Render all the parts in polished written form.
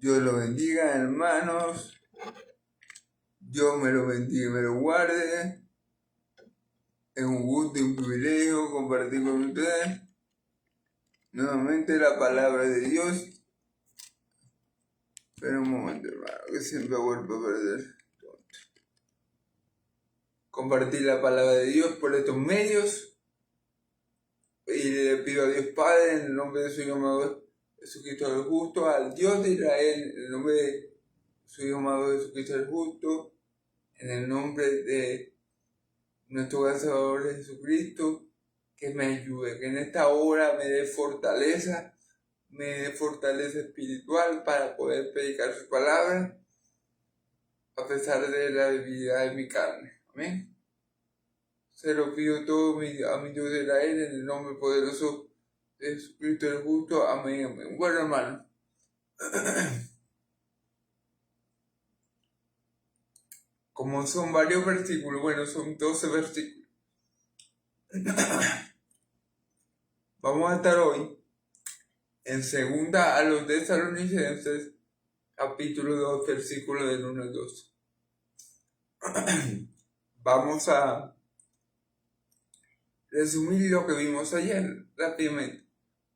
Dios lo bendiga, hermanos. Dios me lo bendiga y me lo guarde. Es un gusto y un privilegio compartir con ustedes nuevamente la palabra de Dios. Espera un momento, hermano, que siempre vuelvo a perder. Compartir la palabra de Dios por estos medios. Y le pido a Dios Padre, en el nombre de su Hijo amado Jesucristo el Justo, al Dios de Israel, en el nombre de su Hijo amado Jesucristo el Justo, en el nombre de nuestro gran Salvador Jesucristo, que me ayude, que en esta hora me dé fortaleza espiritual para poder predicar su palabra, a pesar de la debilidad de mi carne. Amén. Se lo pido todo a mi Dios de Israel, en el nombre poderoso de Jesucristo el Justo. Amén, amén. Bueno, hermano. Como son varios versículos, bueno, son 12 versículos. Vamos a estar hoy en segunda a los Tesalonicenses, capítulo 2, versículo del 1 al 2. Vamos a resumir lo que vimos ayer rápidamente.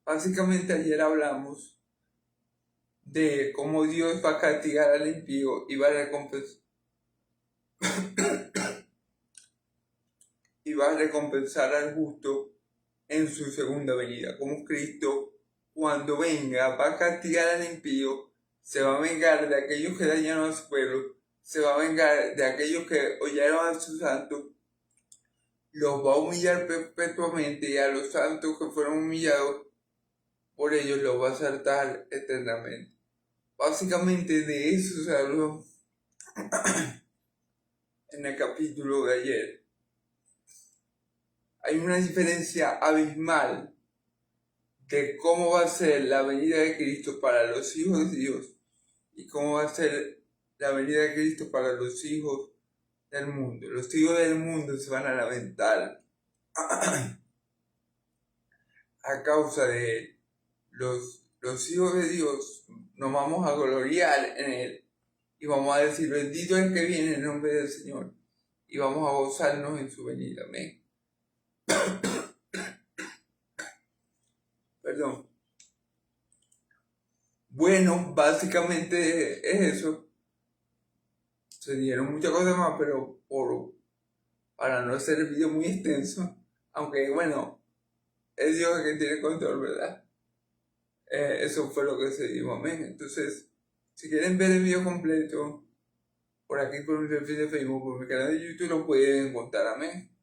Básicamente ayer hablamos de cómo Dios va a castigar al impío y va a recompensar al justo en su segunda venida. Como Cristo, cuando venga, va a castigar al impío, se va a vengar de aquellos que dañaron a su pueblo, se va a vengar de aquellos que hollaron a sus santos, los va a humillar perpetuamente, y a los santos que fueron humillados por ellos los va a exaltar eternamente. Básicamente de eso se habló en el capítulo de ayer. Hay una diferencia abismal de cómo va a ser la venida de Cristo para los hijos de Dios y cómo va a ser la venida de Cristo para los hijos del mundo. Los hijos del mundo se van a lamentar a causa de él. Los hijos de Dios nos vamos a gloriar en él y vamos a decir: bendito es el que viene en nombre del Señor, y vamos a gozarnos en su venida. Amén. Perdón. Bueno, básicamente es eso. Se dieron muchas cosas más, pero para no hacer el video muy extenso, aunque bueno, es Dios el que tiene control, ¿verdad? Eso fue lo que se dio, amén. Entonces, si quieren ver el video completo, por aquí por mi perfil de Facebook, por mi canal de YouTube, lo pueden encontrar, amén.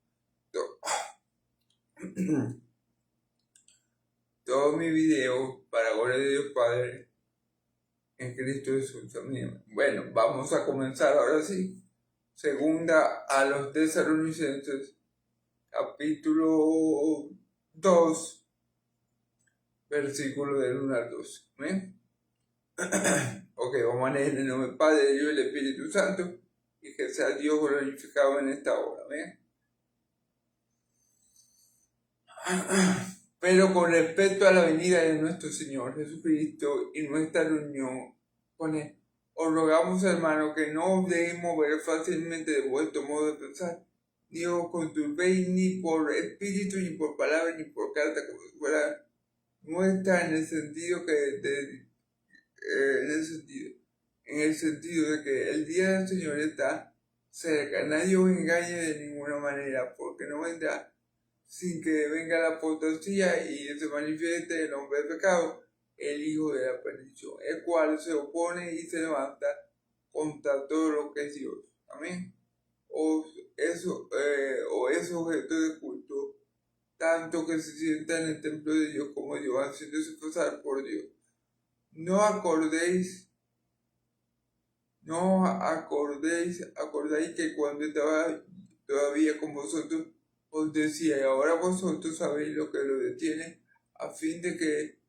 Todos mis videos para gloria de Dios Padre en Cristo Jesús, amén. Bueno, vamos a comenzar ahora sí. Segunda a los Tesalonicenses, capítulo 2, versículo del 1 al 2. ¿Amén? Ok, vamos a leer en el nombre del Padre, del Hijo y del Espíritu Santo, y que sea Dios glorificado en esta hora. Amén. Pero con respecto a la venida de nuestro Señor Jesucristo y nuestra reunión con Él, os rogamos, hermanos, que no os dejéis mover fácilmente de vuestro modo de pensar, ni os conturbéis ni por espíritu, ni por palabra, ni por carta, como si fuera nuestra, en el sentido de que el día del Señor está cerca. Nadie os engañe de ninguna manera, porque no vendrá sin que venga la apostasía y se manifieste el hombre del pecado, el hijo de la perdición, el cual se opone y se levanta contra todo lo que es Dios. Amén. O es objeto de culto, tanto que se sienta en el templo de Dios como Dios, haciéndose pasar por Dios. Acordáis que cuando estaba todavía con vosotros, os decía, y ahora vosotros sabéis lo que lo detiene, a fin de que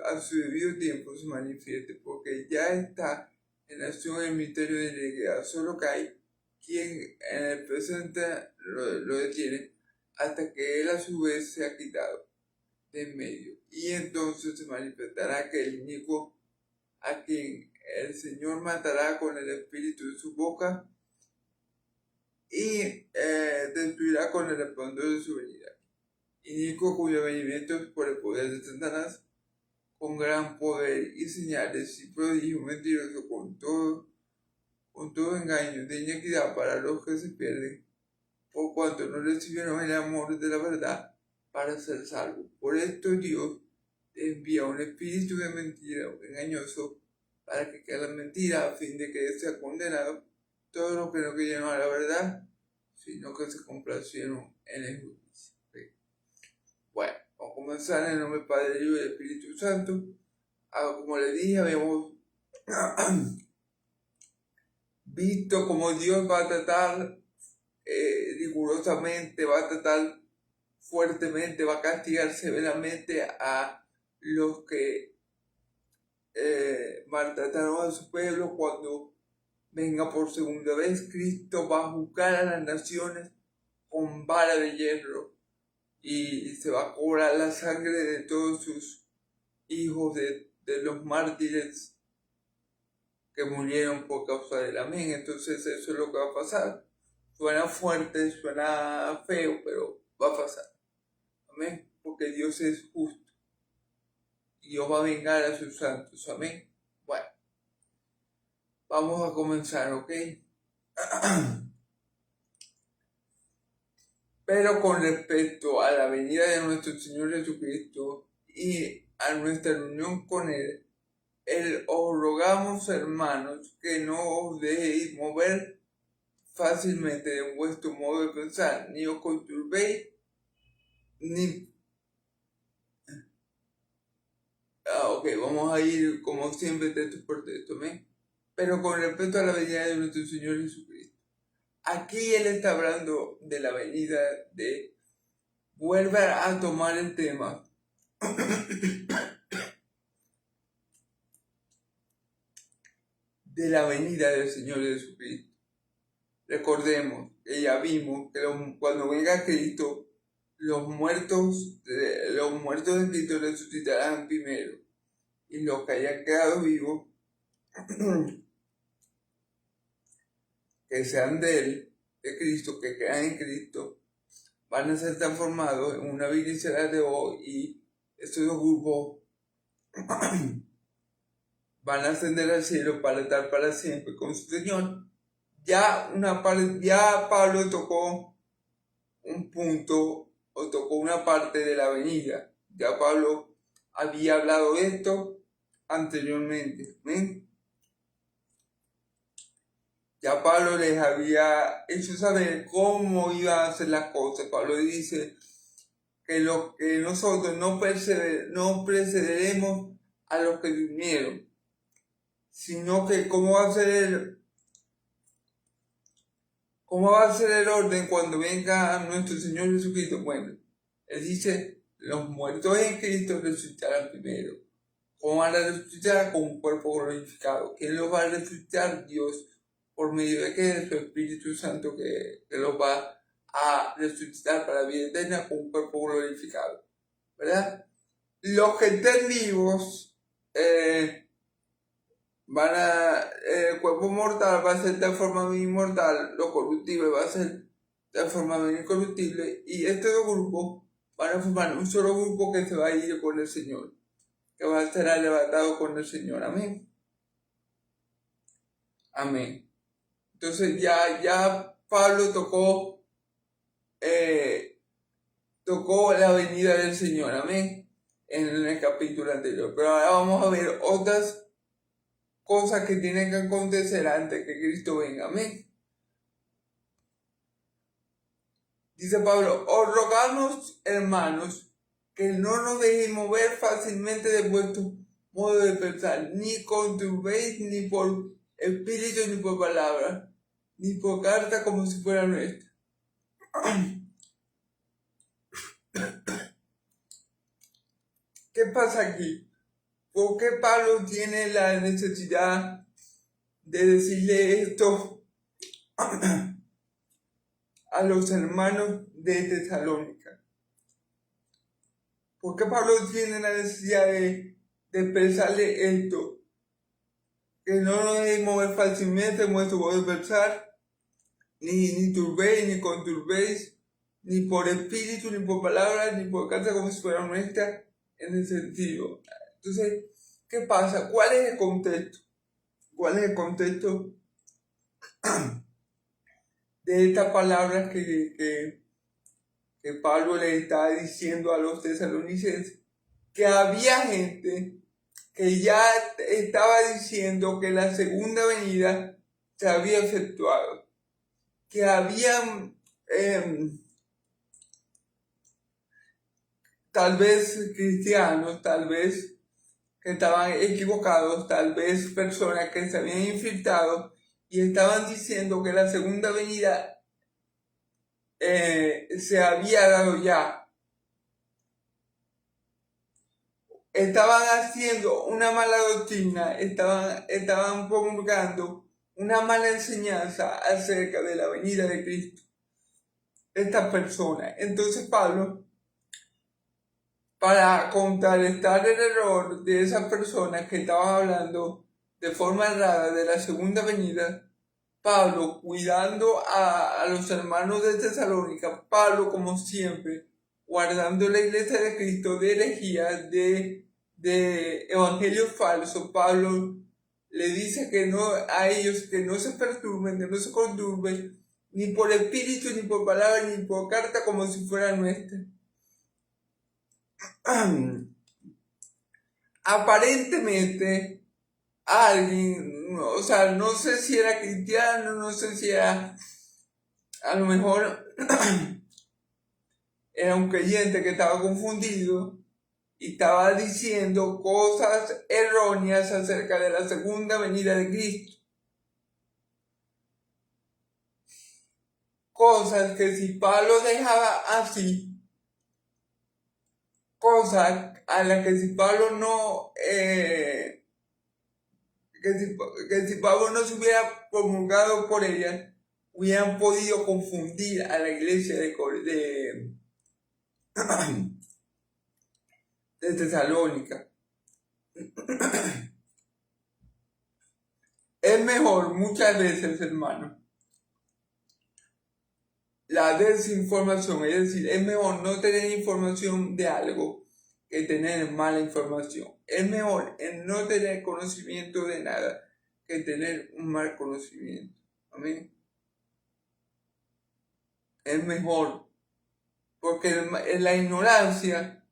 a su debido tiempo se manifieste, porque ya está en acción el misterio de la iniquidad, solo que hay quien en el presente lo detiene, hasta que él a su vez se ha quitado de en medio, y entonces se manifestará aquel inicuo a quien el Señor matará con el espíritu de su boca y destruirá con el resplandor de su venida. Inicuo cuyo venimiento es por el poder de Satanás, con gran poder y señales y prodigios mentirosos, con todo engaño de iniquidad para los que se pierden, por cuanto no recibieron el amor de la verdad para ser salvos. Por esto Dios envía un espíritu de mentira engañoso para que caiga la mentira, a fin de que sea condenado todos los que no creyeron a la verdad, sino que se complacieron en el juicio. Bueno, vamos a comenzar en el nombre del Padre, del Hijo y del Espíritu Santo. Como les dije, habíamos visto cómo Dios va a tratar rigurosamente, va a tratar fuertemente, va a castigar severamente a los que maltrataron a su pueblo. Cuando venga por segunda vez, Cristo va a juzgar a las naciones con vara de hierro y se va a cobrar la sangre de todos sus hijos, de los mártires que murieron por causa del amén. Entonces eso es lo que va a pasar. Suena fuerte, suena feo, pero va a pasar. Amén. Porque Dios es justo. Y Dios va a vengar a sus santos. Amén. Bueno, vamos a comenzar, ¿ok? Pero con respecto a la venida de nuestro Señor Jesucristo y a nuestra unión con Él, os rogamos, hermanos, que no os dejéis mover fácilmente de vuestro modo de pensar, ni os conturbéis, ni... vamos a ir como siempre texto por texto, ¿ven? Pero con respecto a la venida de nuestro Señor Jesucristo. Aquí Él está hablando de la venida de... Vuelve a tomar el tema de la venida del Señor Jesucristo. Recordemos que ya vimos que cuando venga Cristo, los muertos en Cristo resucitarán primero, y los que hayan quedado vivos, que sean de Él, de Cristo, que crean en Cristo, van a ser transformados en una virgen de hoy, y estos dos grupos van a ascender al cielo para estar para siempre con su Señor. Ya Pablo tocó un punto o tocó una parte de la venida. Ya Pablo había hablado de esto anteriormente. ¿Ven? Ya Pablo les había hecho saber cómo iban a hacer las cosas. Pablo dice que nosotros no precederemos a los que vinieron, sino que cómo va a ser el orden cuando venga nuestro Señor Jesucristo. Bueno, Él dice, los muertos en Cristo resucitarán primero. ¿Cómo van a resucitar? Con un cuerpo glorificado. ¿Quién los va a resucitar? Dios, por medio de qué? De su Espíritu Santo que los va a resucitar para la vida eterna con un cuerpo glorificado. ¿Verdad? Los que estén vivos, el cuerpo mortal va a ser transformado en inmortal, lo corruptible va a ser transformado en incorruptible, y estos dos grupos van a formar un solo grupo que se va a ir con el Señor, que va a ser arrebatado con el Señor. Amén. Amén. Entonces ya Pablo tocó la venida del Señor. Amén. En el capítulo anterior. Pero ahora vamos a ver otras cosas que tienen que acontecer antes que Cristo venga. Amén. Dice Pablo, os rogamos, hermanos, que no nos dejéis mover fácilmente de vuestro modo de pensar, ni conturbéis ni por espíritu ni por palabra, ni por carta como si fuera nuestra. ¿Qué pasa aquí? ¿Por qué Pablo tiene la necesidad de decirle esto a los hermanos de Tesalónica? ¿Por qué Pablo tiene la necesidad de expresarle esto que no nos dejéis mover fácilmente en vuestro modo de pensar, ni turbéis, ni conturbéis, ni por espíritu, ni por palabras, ni por carta como si fuera nuestra, en el sentido. Entonces, ¿qué pasa? ¿Cuál es el contexto? ¿Cuál es el contexto de estas palabras que Pablo le estaba diciendo a los tesalonicenses? Que había gente que ya estaba diciendo que la segunda venida se había efectuado, que habían tal vez cristianos, tal vez que estaban equivocados, tal vez personas que se habían infiltrado y estaban diciendo que la segunda venida se había dado ya. Estaban haciendo una mala doctrina, estaban promulgando una mala enseñanza acerca de la venida de Cristo. Estas personas. Entonces Pablo, para contrarrestar el error de esas personas que estaban hablando de forma errada de la segunda venida, Pablo, cuidando a los hermanos de Tesalónica, Pablo, como siempre, guardando la iglesia de Cristo de herejías, de evangelios falsos, Pablo le dice que no, a ellos que no se perturben, que no se conturben, ni por espíritu, ni por palabra, ni por carta, como si fuera nuestra. Aparentemente, alguien, o sea, no sé si era cristiano, no sé si era, a lo mejor era un creyente que estaba confundido y estaba diciendo cosas erróneas acerca de la segunda venida de Cristo. Cosas que si Pablo dejaba así, cosas a las que si Pablo no, que si Pablo no se hubiera promulgado por ellas, hubieran podido confundir a la iglesia de Tesalónica. Es mejor muchas veces, hermano, la desinformación, es decir, es mejor no tener información de algo que tener mala información. Es mejor no tener conocimiento de nada que tener un mal conocimiento. Amén. Es mejor, porque en la ignorancia,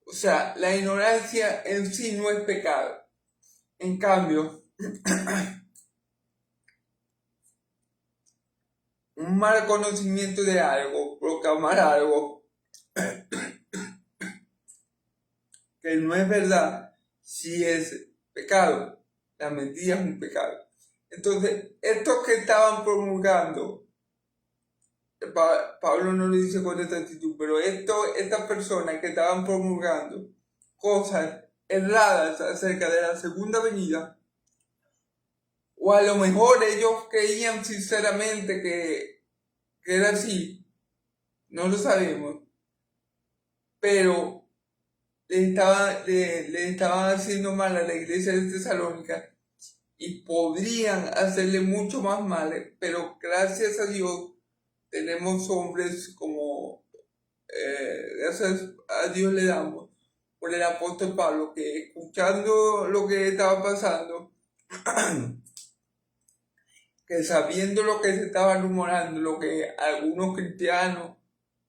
o sea, la ignorancia en sí no es pecado. En cambio, un mal conocimiento de algo, proclamar algo que no es verdad, sí es pecado. La mentira es un pecado. Entonces, estos que estaban promulgando, Pablo no lo dice con esta actitud, pero estas personas que estaban promulgando cosas erradas acerca de la segunda venida, o a lo mejor ellos creían sinceramente que era así, no lo sabemos, pero le estaban haciendo mal a la iglesia de Tesalónica y podrían hacerle mucho más mal, pero gracias a Dios tenemos hombres como, gracias a Dios le damos por el apóstol Pablo, que escuchando lo que estaba pasando, que sabiendo lo que se estaba rumorando, lo que algunos cristianos,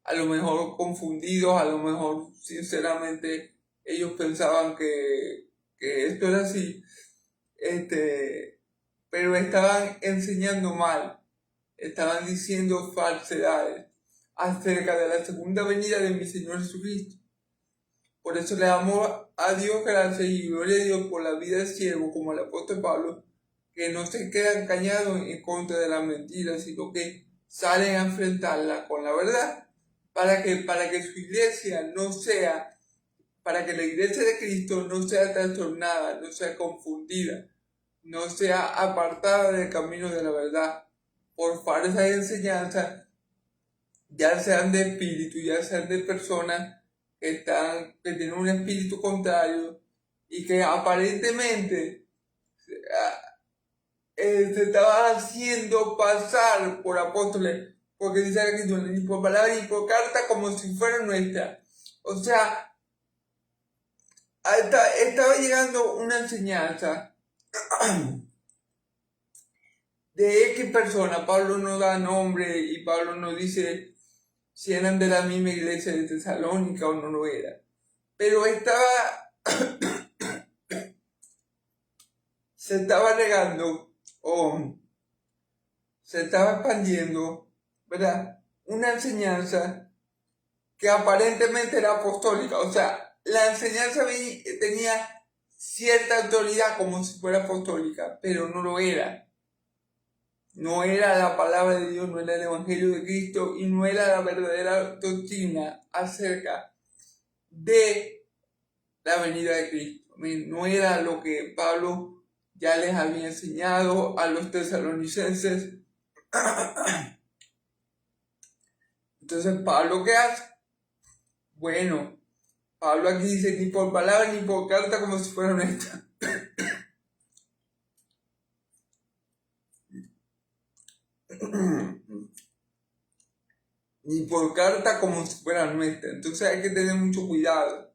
a lo mejor confundidos, a lo mejor sinceramente ellos pensaban que esto era así, pero estaban enseñando mal, estaban diciendo falsedades acerca de la segunda venida de mi Señor Jesucristo. Por eso le damos a Dios gracias y gloria a Dios por la vida del siervo, como el apóstol Pablo, que no se quedan callados en contra de la mentira, sino que salen a enfrentarla con la verdad, para que su iglesia no sea, para que la iglesia de Cristo no sea trastornada, no sea confundida, no sea apartada del camino de la verdad por falsas enseñanzas, ya sean de espíritu, ya sean de personas que tienen un espíritu contrario y que aparentemente se estaba haciendo pasar por apóstoles, porque dice que ni por palabra ni por carta como si fuera nuestra. O sea, estaba llegando una enseñanza de X persona. Pablo no da nombre y Pablo no dice si eran de la misma iglesia de Tesalónica o no lo era. Pero se estaba regando o se estaba expandiendo, ¿verdad? Una enseñanza que aparentemente era apostólica. O sea, la enseñanza tenía cierta autoridad como si fuera apostólica, pero no lo era. No era la palabra de Dios, no era el Evangelio de Cristo y no era la verdadera doctrina acerca de la venida de Cristo. No era lo que Pablo ya les había enseñado a los tesalonicenses. Entonces, ¿Pablo qué hace? Bueno, Pablo aquí dice ni por palabra ni por carta como si fuera honesta. Ni por carta como si fuera nuestra. Entonces hay que tener mucho cuidado.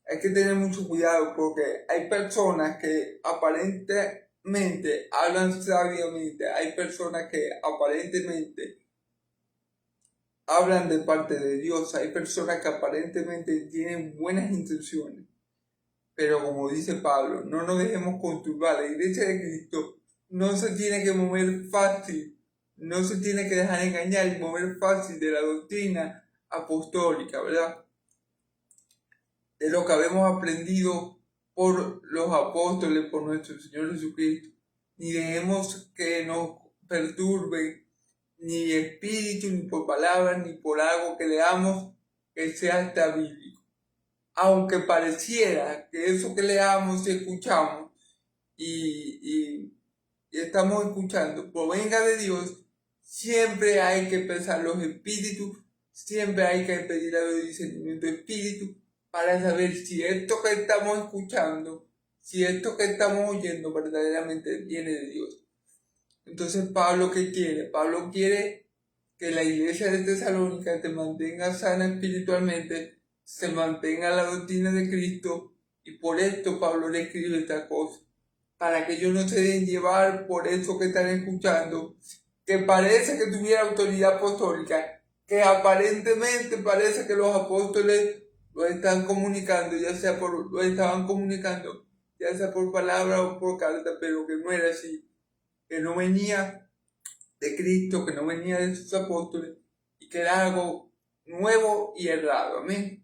Hay que tener mucho cuidado porque hay personas que aparentemente hablan sabiamente. Hay personas que aparentemente hablan de parte de Dios. Hay personas que aparentemente tienen buenas intenciones. Pero como dice Pablo, no nos dejemos conturbar. La iglesia de Cristo no se tiene que mover fácil. No se tiene que dejar engañar y mover fácil de la doctrina apostólica, ¿verdad? De lo que habemos aprendido por los apóstoles, por nuestro Señor Jesucristo. Ni dejemos que nos perturbe ni espíritu, ni por palabras, ni por algo que leamos que sea hasta bíblico. Aunque pareciera que eso que leamos y escuchamos y estamos escuchando provenga de Dios, siempre hay que pensar los espíritus, siempre hay que pedir a Dios discernimiento de espíritu para saber si esto que estamos escuchando, si esto que estamos oyendo verdaderamente viene de Dios. Entonces, ¿Pablo qué quiere? Pablo quiere que la iglesia de Tesalónica te mantenga sana espiritualmente, se mantenga la doctrina de Cristo, y por esto Pablo le escribe esta cosa, para que ellos no se den llevar por eso que están escuchando, que parece que tuviera autoridad apostólica, que aparentemente parece que los apóstoles lo están comunicando, lo estaban comunicando, ya sea por palabra o por carta, pero que no era así, que no venía de Cristo, que no venía de sus apóstoles, y que era algo nuevo y errado. Amén.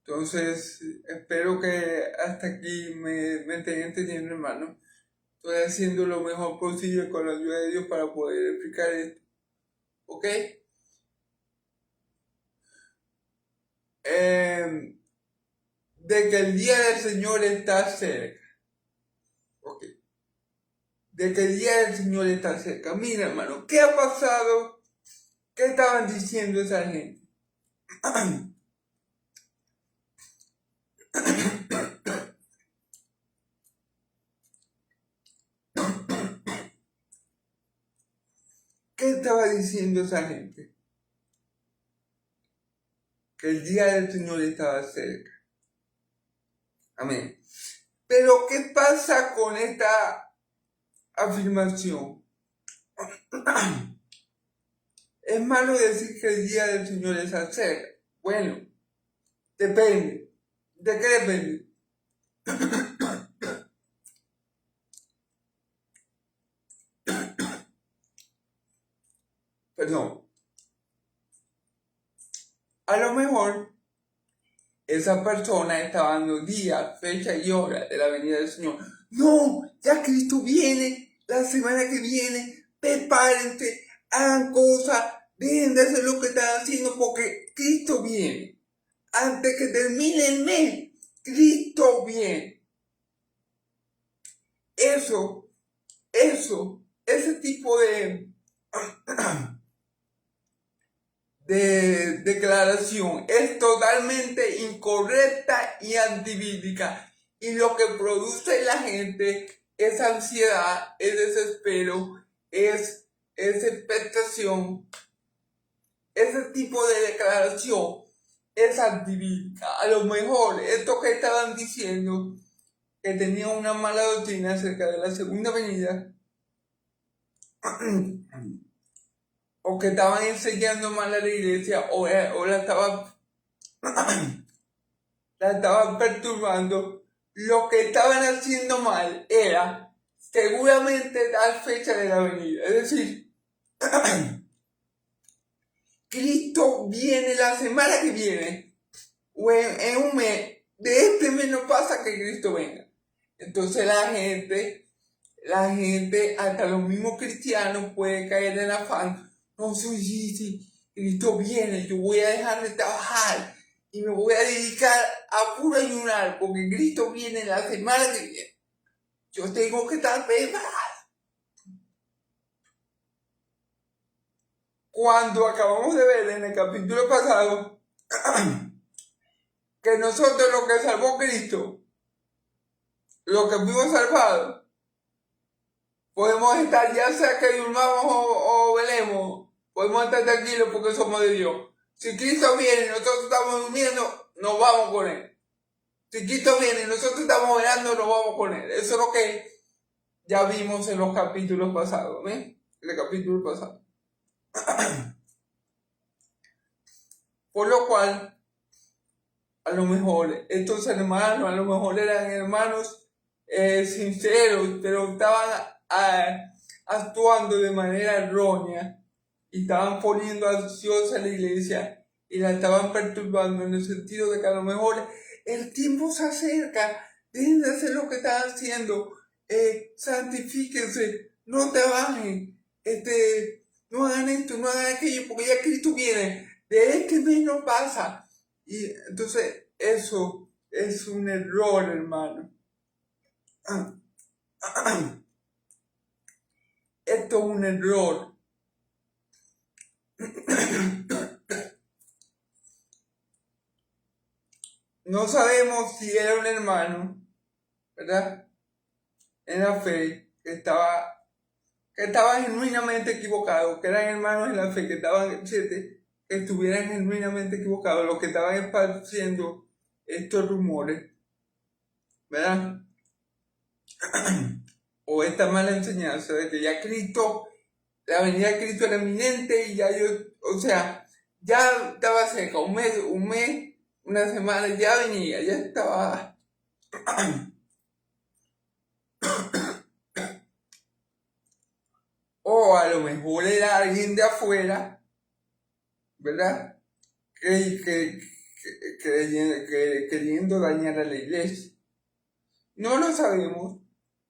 Entonces, espero que hasta aquí me estén entendiendo, hermano. Estoy haciendo lo mejor posible con la ayuda de Dios para poder explicar esto. ¿Ok? De que el día del Señor está cerca. ¿Ok? De que el día del Señor está cerca. Mira, hermano, ¿qué ha pasado? ¿Qué estaban diciendo esa gente? ¿Qué estaba diciendo esa gente? Que el día del Señor estaba cerca. Amén. Pero, ¿qué pasa con esta afirmación? ¿Es malo decir que el día del Señor está cerca? Bueno, depende. ¿De qué depende? Perdón. A lo mejor esa persona está dando día, fecha y hora de la venida del Señor. No, ya Cristo viene, la semana que viene, prepárense, hagan cosas, dejen de hacer lo que están haciendo porque Cristo viene. Antes que termine el mes, Cristo viene. Ese tipo de declaración es totalmente incorrecta y antibíblica. Y lo que produce la gente es ansiedad, es desespero, es expectación. Ese tipo de declaración es antibíblica. A lo mejor esto que estaban diciendo, que tenían una mala doctrina acerca de la segunda venida, o que estaban enseñando mal a la iglesia, o la estaban perturbando, lo que estaban haciendo mal era seguramente dar fecha de la venida. Es decir, Cristo viene la semana que viene, o en un mes, de este mes no pasa que Cristo venga. Entonces la gente, hasta los mismos cristianos pueden caer en afán. No, sí, Cristo viene, yo voy a dejar de trabajar y me voy a dedicar a puro ayunar, porque Cristo viene la semana que viene. Yo tengo que estar preparado. Cuando acabamos de ver en el capítulo pasado que nosotros lo que salvó Cristo, lo que fuimos salvados, podemos estar, ya sea que durmamos o velemos, podemos estar tranquilos porque somos de Dios. Si Cristo viene y nosotros estamos durmiendo, nos vamos con Él. Si Cristo viene y nosotros estamos velando, nos vamos con Él. Eso es lo que ya vimos en los capítulos pasados, ¿ven? En el capítulo pasado. Por lo cual, a lo mejor estos hermanos, a lo mejor eran hermanos sinceros, pero estaban actuando de manera errónea y estaban poniendo ansiosa a la iglesia y la estaban perturbando en el sentido de que a lo mejor el tiempo se acerca, dejen de hacer lo que están haciendo, santifíquense, no trabajen, no hagan esto, no hagan aquello, porque ya Cristo viene, de este mes no pasa. Y entonces eso es un error, hermano. Esto es un error. No sabemos si era un hermano, ¿verdad? En la fe, que estaba genuinamente equivocado, que eran hermanos en la fe, que estuvieran genuinamente equivocados, los que estaban esparciendo estos rumores, ¿verdad? O esta mala enseñanza de que ya Cristo, la venida de Cristo era inminente y ya ya estaba cerca, un mes, una semana, ya venía, ya estaba. O a lo mejor era alguien de afuera, ¿verdad? Queriendo dañar a la iglesia. No lo sabemos,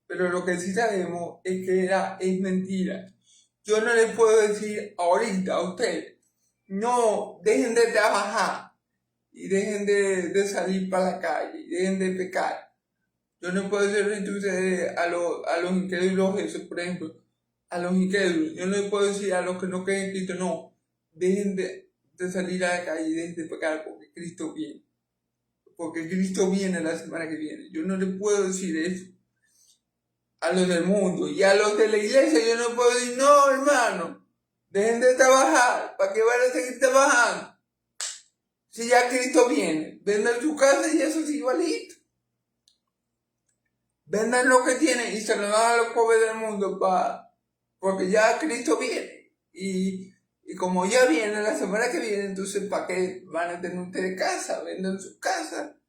pero lo que sí sabemos es que es mentira. Yo no le puedo decir ahorita a ustedes, no, dejen de trabajar y dejen de salir para la calle y dejen de pecar. Yo no puedo decirle entonces a los incrédulos eso, por ejemplo, a los incrédulos. Yo no le puedo decir a los que no creen en Cristo, no, dejen de salir a la calle y dejen de pecar porque Cristo viene. Porque Cristo viene la semana que viene. Yo no le puedo decir eso a los del mundo. Y a los de la iglesia yo no puedo decir, no, hermano, dejen de trabajar. ¿Para qué van a seguir trabajando? Si ya Cristo viene, vendan su casa y eso es igualito. Vendan lo que tienen y se lo dan a los pobres del mundo porque ya Cristo viene. Y como ya viene la semana que viene, entonces ¿para qué van a tener ustedes casa? Vendan su casa.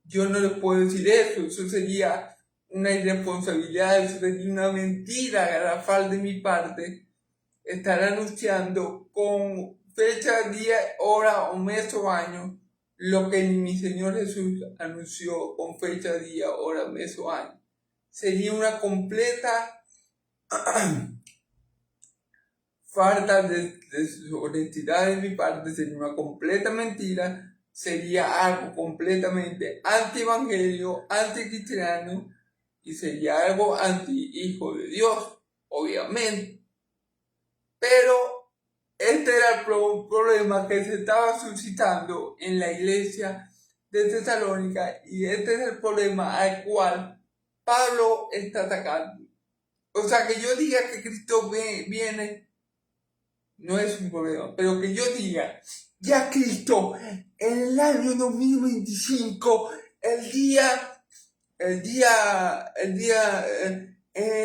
Yo no les puedo decir eso sería una irresponsabilidad, eso sería una mentira garrafal de mi parte, estar anunciando con fecha, día, hora o mes o año lo que mi Señor Jesús anunció con fecha, día, hora, mes o año. Sería una completa falta de honestidad de mi parte, sería una completa mentira, sería algo completamente anti-evangelio, anti-cristiano y sería algo anti-hijo de Dios, obviamente. Pero este era el problema que se estaba suscitando en la iglesia de Tesalónica y este es el problema al cual Pablo está atacando. O sea, que yo diga que Cristo viene no es un problema, pero que yo diga, ya Cristo, en el año 2025, en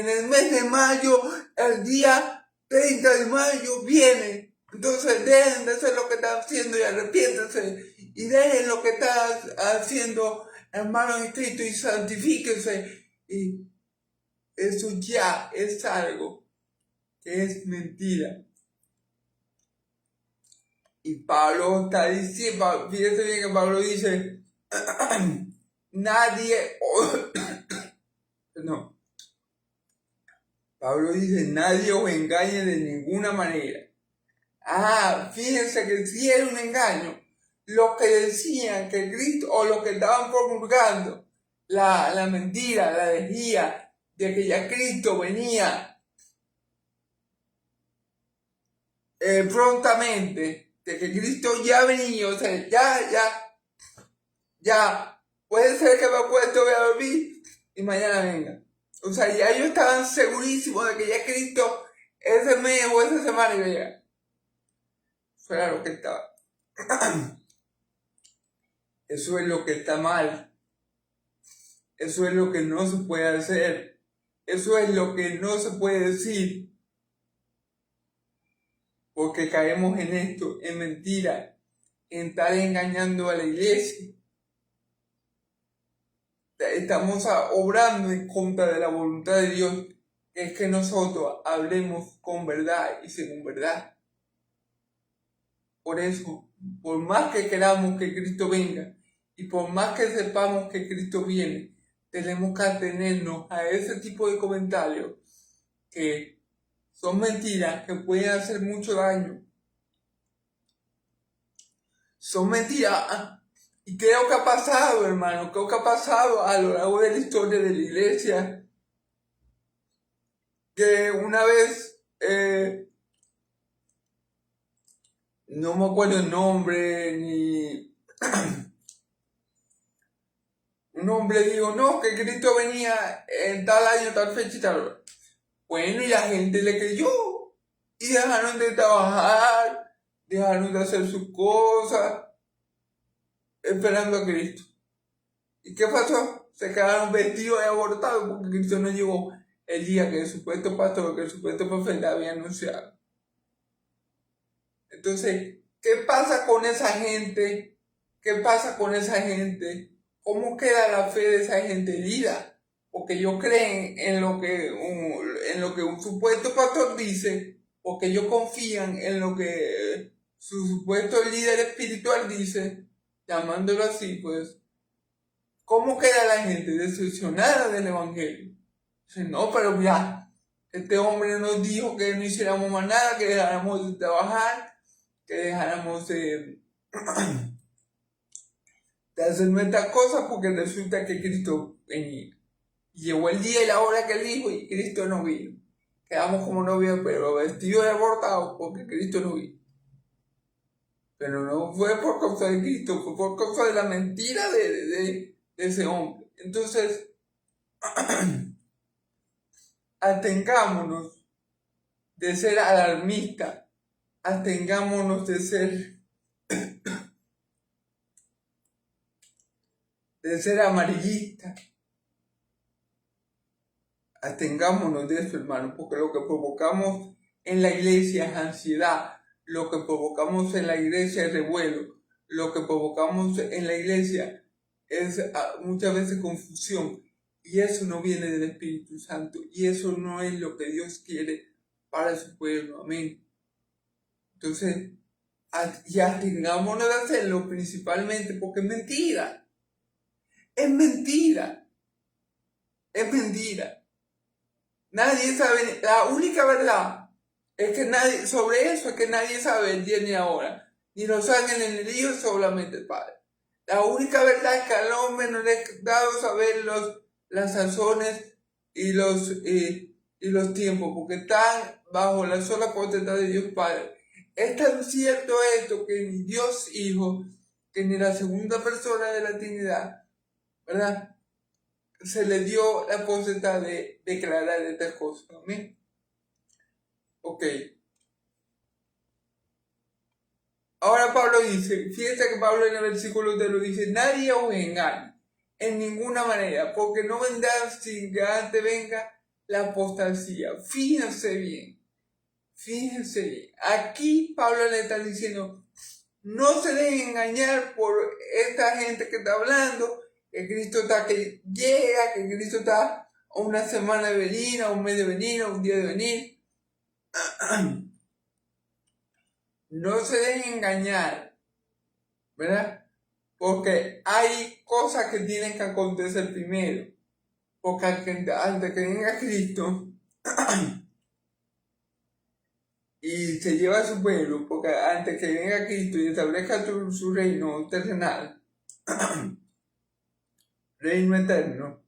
el mes de mayo, el día 30 de mayo viene. Entonces dejen de hacer lo que están haciendo y arrepiéntense. Y dejen lo que están haciendo, hermanos en Cristo, y santifíquense. Y eso ya es algo que es mentira. Y Pablo está diciendo, fíjese bien que Pablo dice, Pablo dice, nadie os engañe de ninguna manera. Fíjense que si era un engaño, los que decían que Cristo, o los que estaban promulgando la mentira, la herejía, de que ya Cristo venía prontamente, de que Cristo ya venía, o sea, ya, puede ser que me acueste, voy a dormir y mañana venga. O sea, ya ellos estaban segurísimos de que ya Cristo ese mes o esa semana iba a llegar. Eso era lo que estaba. Eso es lo que está mal. Eso es lo que no se puede hacer. Eso es lo que no se puede decir. Porque caemos en esto, en mentira, en estar engañando a la iglesia. Estamos obrando en contra de la voluntad de Dios, que es que nosotros hablemos con verdad y según verdad. Por eso, por más que queramos que Cristo venga y por más que sepamos que Cristo viene, tenemos que atenernos a ese tipo de comentarios que son mentiras, que pueden hacer mucho daño. Son mentiras. Y creo que ha pasado, hermano, creo que ha pasado a lo largo de la historia de la iglesia, que una vez, no me acuerdo el nombre, ni un hombre dijo, no, que Cristo venía en tal año, tal fecha y tal hora. Bueno, y la gente le creyó, y dejaron de trabajar, dejaron de hacer sus cosas, esperando a Cristo. ¿Y qué pasó? Se quedaron vestidos y abortados porque Cristo no llegó el día que el supuesto pastor, que el supuesto profeta había anunciado. Entonces, ¿qué pasa con esa gente? ¿Qué pasa con esa gente? ¿Cómo queda la fe de esa gente herida? Porque ellos creen en lo que un supuesto pastor dice, porque ellos confían en lo que su supuesto líder espiritual dice, llamándolo así, pues. ¿Cómo queda la gente? Decepcionada del evangelio. Dice, no, pero ya, este hombre nos dijo que no hiciéramos más nada, que dejáramos de trabajar, que dejáramos de hacer nuestras cosas, porque resulta que Cristo venía. Y llegó el día y la hora que él dijo y Cristo no vino. Quedamos como novios, pero vestidos y abortados porque Cristo no vino. Pero no fue por causa de Cristo, fue por causa de la mentira de ese hombre. Entonces, atengámonos de ser alarmistas, atengámonos de ser amarillistas, atengámonos de eso, hermano, porque lo que provocamos en la iglesia es ansiedad, lo que provocamos en la iglesia es revuelo, lo que provocamos en la iglesia es muchas veces confusión, y eso no viene del Espíritu Santo, y eso no es lo que Dios quiere para su pueblo, amén. Entonces, y atengámonos de hacerlo principalmente porque es mentira, es mentira, es mentira. Nadie sabe, la única verdad es que sobre eso es que nadie sabe el día ni la hora, ni los ángeles ni el Hijo, solamente el Padre. La única verdad es que al hombre no le es dado saber las sazones y los tiempos, porque están bajo la sola potestad de Dios Padre. Es tan cierto esto que ni Dios Hijo, que ni la segunda persona de la Trinidad, ¿verdad?, se le dio la potestad de declarar estas cosas. ¿Amén? Ok. Ahora Pablo dice, fíjense que Pablo en el versículo te lo dice, nadie os engañe en ninguna manera, porque no vendrá sin que antes venga la apostasía. Fíjense bien, fíjense bien. Aquí Pablo le está diciendo, no se dejen engañar por esta gente que está hablando, que Cristo está que llega, que Cristo está a una semana de venir, a un mes de venir, a un día de venir. No se dejen engañar, ¿verdad? Porque hay cosas que tienen que acontecer primero. Porque antes que venga Cristo y se lleva a su pueblo, porque antes que venga Cristo y establezca su reino terrenal, reino eterno,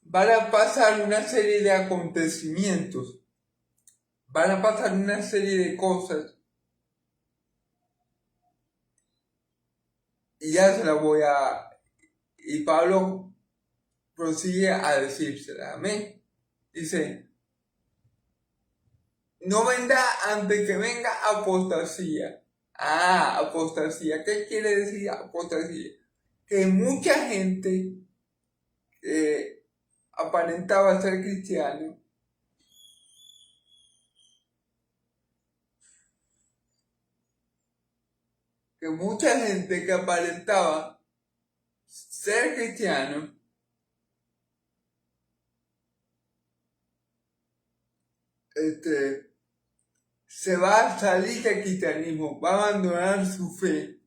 van a pasar una serie de acontecimientos, van a pasar una serie de cosas, y ya se la voy a... Y Pablo prosigue a decírsela, amén. Dice, no vendrá antes que venga apostasía. Ah, apostasía. ¿Qué quiere decir apostasía? Que mucha gente que aparentaba ser cristiano, que mucha gente que aparentaba ser cristiano, se va a salir del cristianismo, va a abandonar su fe,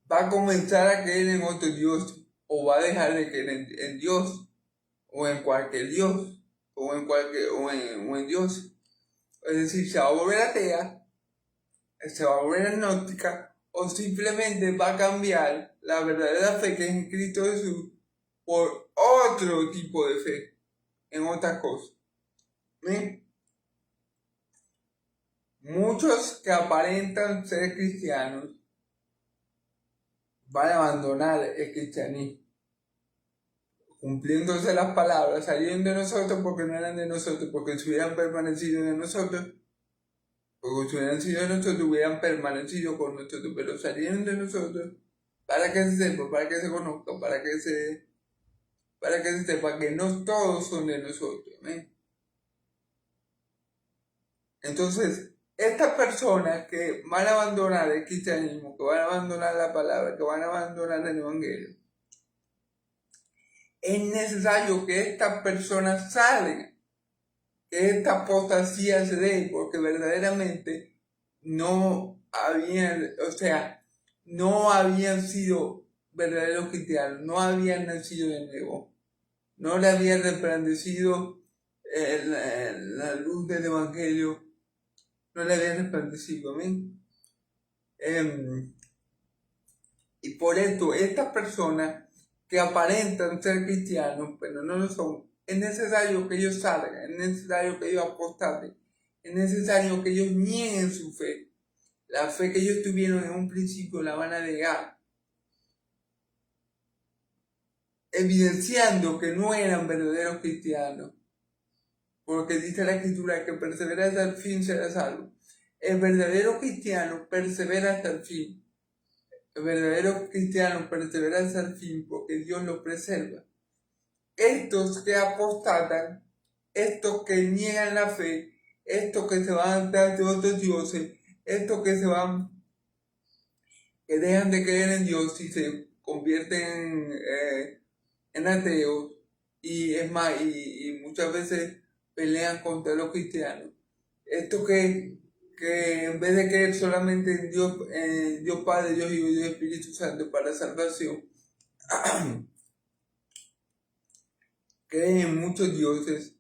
va a comenzar a creer en otro Dios, o va a dejar de creer en Dios, o en cualquier Dios, o en Dios. Es decir, se va a volver atea, se va a volver agnóstica, o simplemente va a cambiar la verdadera fe que es en Cristo Jesús por otro tipo de fe, en otras cosas. ¿Ven? Muchos que aparentan ser cristianos van a abandonar el cristianismo, cumpliéndose las palabras, salieron de nosotros porque no eran de nosotros, porque si hubieran permanecido de nosotros, porque si hubieran sido de nosotros, hubieran permanecido con nosotros, pero salieron de nosotros para que se sepa, para que se conozca, para que se sepa que no todos son de nosotros. ¿eh? Entonces, estas personas que van a abandonar el cristianismo, que van a abandonar la palabra, que van a abandonar el evangelio, es necesario que estas personas salgan, que esta apostasía se dé, porque verdaderamente no habían, o sea, no habían sido verdaderos cristianos, no habían nacido de nuevo, no le habían resplandecido la luz del evangelio, no le habían resplandecido, amén. Y por esto, estas personas que aparentan ser cristianos, pero no lo son, es necesario que ellos salgan, es necesario que ellos apostaten, es necesario que ellos nieguen su fe. La fe que ellos tuvieron en un principio la van a negar, evidenciando que no eran verdaderos cristianos. Porque dice la Escritura que persevera hasta el fin será salvo. El verdadero cristiano persevera hasta el fin. El verdadero cristiano persevera hasta el fin porque Dios lo preserva. Estos que apostatan, estos que niegan la fe, estos que se van tras de otros dioses, estos que se van, que dejan de creer en Dios y se convierten en ateos, y es más, y muchas veces pelean contra los cristianos. Estos que en vez de creer solamente en Dios Padre, Dios Hijo y Dios Espíritu Santo para la salvación, creen en muchos dioses.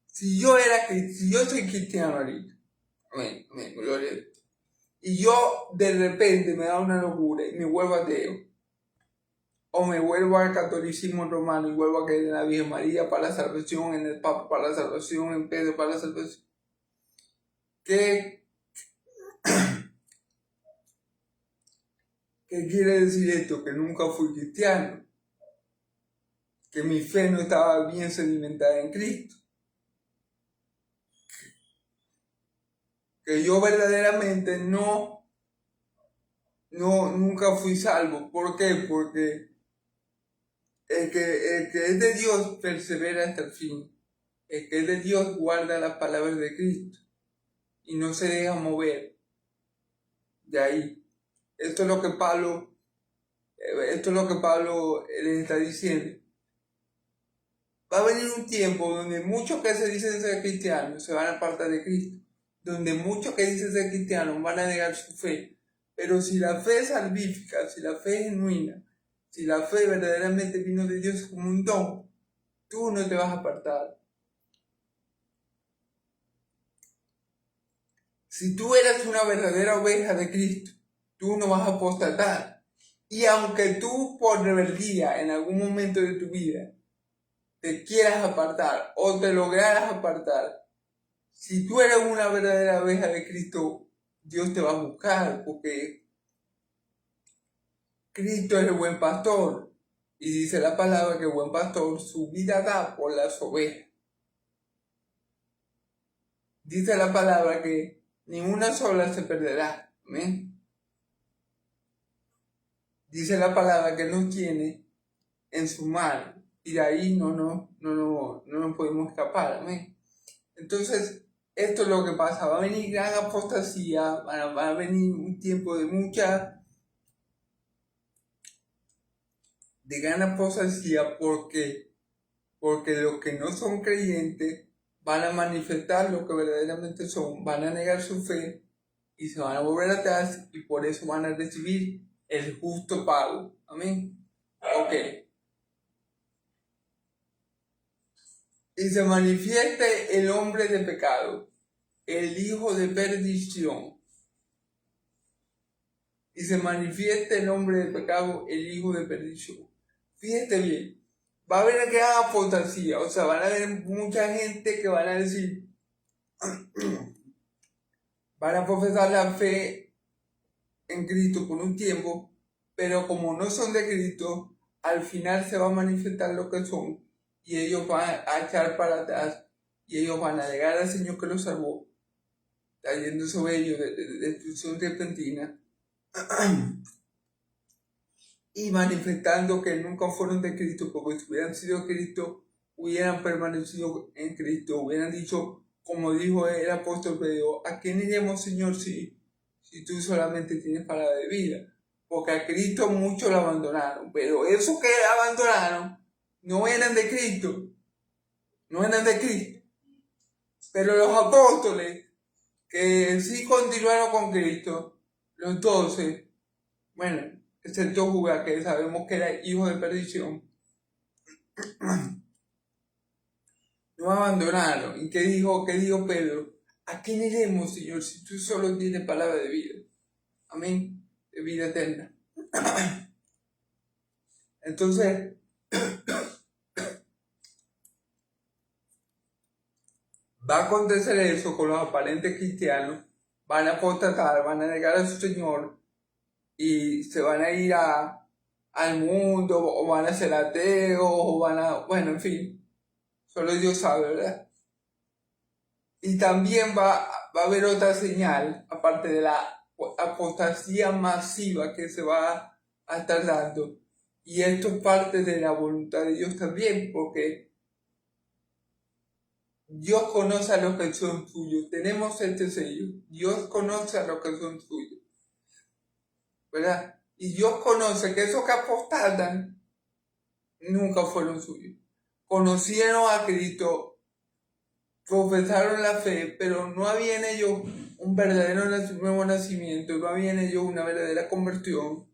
Si yo soy cristiano ahorita, amén, gloria a Dios, y yo de repente me da una locura y me vuelvo ateo, o me vuelvo al catolicismo romano y vuelvo a creer en la Virgen María para la salvación, en el Papa para la salvación, en Pedro para la salvación, ¿qué ¿Qué quiere decir esto? Que nunca fui cristiano, que mi fe no estaba bien sedimentada en Cristo, que yo verdaderamente nunca fui salvo. ¿Por qué? Porque el que es de Dios persevera hasta el fin. El que es de Dios guarda las palabras de Cristo y no se deja mover de ahí. Esto es lo que Pablo les está diciendo. Va a venir un tiempo donde muchos que se dicen ser cristianos se van a apartar de Cristo, donde muchos que dicen ser cristianos van a negar su fe. Pero si la fe es salvífica, si la fe es genuina, si la fe verdaderamente vino de Dios como un don, tú no te vas a apartar. Si tú eres una verdadera oveja de Cristo, tú no vas a apostatar. Y aunque tú por rebeldía en algún momento de tu vida te quieras apartar o te lograras apartar, si tú eres una verdadera oveja de Cristo, Dios te va a buscar porque Cristo es el buen pastor. Y dice la palabra que el buen pastor su vida da por las ovejas. Dice la palabra que ni una sola se perderá. ¿Amén? Dice la palabra que nos tiene en su mano. Y de ahí no nos podemos escapar. Amén. Entonces, esto es lo que pasa. Va a venir gran apostasía. Va a venir un tiempo de gran apostasía porque los que no son creyentes van a manifestar lo que verdaderamente son, van a negar su fe y se van a volver atrás y por eso van a recibir el justo pago. Amén. Ok. Y se manifieste el hombre de pecado, el hijo de perdición. Y se manifieste el hombre de pecado, el hijo de perdición. Fíjate bien, va a haber gran apostasía, o sea, van a haber mucha gente que van a decir, van a profesar la fe en Cristo por un tiempo, pero como no son de Cristo, al final se va a manifestar lo que son y ellos van a echar para atrás y ellos van a llegar al Señor que los salvó, trayendo sobre ellos de destrucción repentina y manifestando que nunca fueron de Cristo, porque si hubieran sido de Cristo, hubieran permanecido en Cristo, hubieran dicho, como dijo el apóstol Pedro, ¿a quién iremos, Señor, si tú solamente tienes palabra de vida? Porque a Cristo muchos lo abandonaron, pero esos que abandonaron no eran de Cristo, no eran de Cristo. Pero los apóstoles que sí continuaron con Cristo, los 12, bueno, excepto Judas, que sabemos que era hijo de perdición, no abandonaron. ¿Y qué dijo Pedro? ¿A quién iremos, Señor, si tú solo tienes palabra de vida? Amén, de vida eterna. Entonces, va a acontecer eso con los aparentes cristianos, van a apostatar, van a negar a su Señor y se van a ir al mundo o van a ser ateos o bueno, en fin, solo Dios sabe, ¿verdad? Y también va a haber otra señal, aparte de la apostasía masiva que se va a estar dando. Y esto es parte de la voluntad de Dios también, porque Dios conoce a los que son suyos. Tenemos este sello. Dios conoce a los que son suyos. ¿Verdad? Y Dios conoce que esos que apostatan nunca fueron suyos. Conocieron a Cristo, profesaron la fe, pero no había en ellos un verdadero nuevo nacimiento, no había en ellos una verdadera conversión.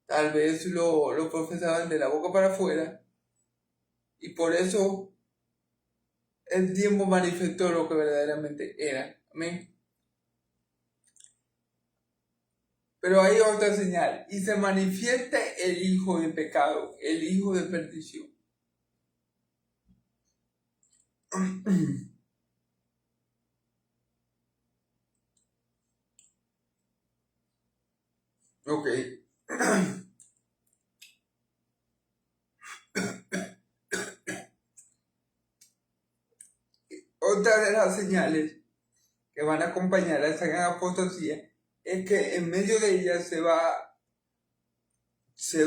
Tal vez lo profesaban de la boca para afuera. Y por eso el tiempo manifestó lo que verdaderamente era. Amén. Pero hay otra señal. Y se manifiesta el hijo de pecado, el hijo de perdición. Ok. Otra de las señales que van a acompañar a esa gran apostasía es que en medio de ella se va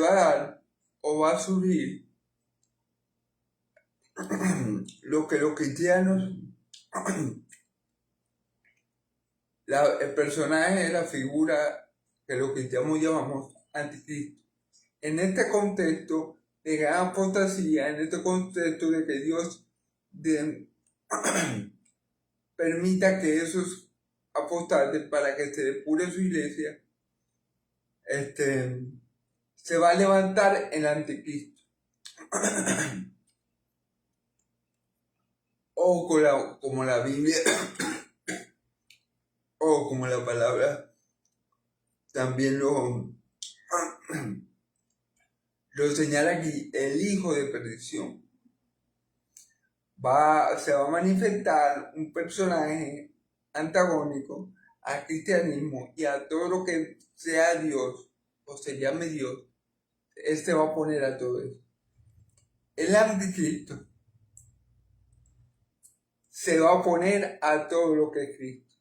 a dar o va a surgir lo que los cristianos, el personaje, la figura que los cristianos llamamos anticristo. En este contexto de gran apostasía, en este contexto de que Dios permita que esos apostates, para que se depure su iglesia, se va a levantar el anticristo. O como la Biblia, o como la palabra también lo señala aquí, el hijo de perdición. Se va a manifestar un personaje antagónico al cristianismo y a todo lo que sea Dios o se llame Dios. Él se va a oponer a todo eso. El anticristo se va a oponer a todo lo que es Cristo.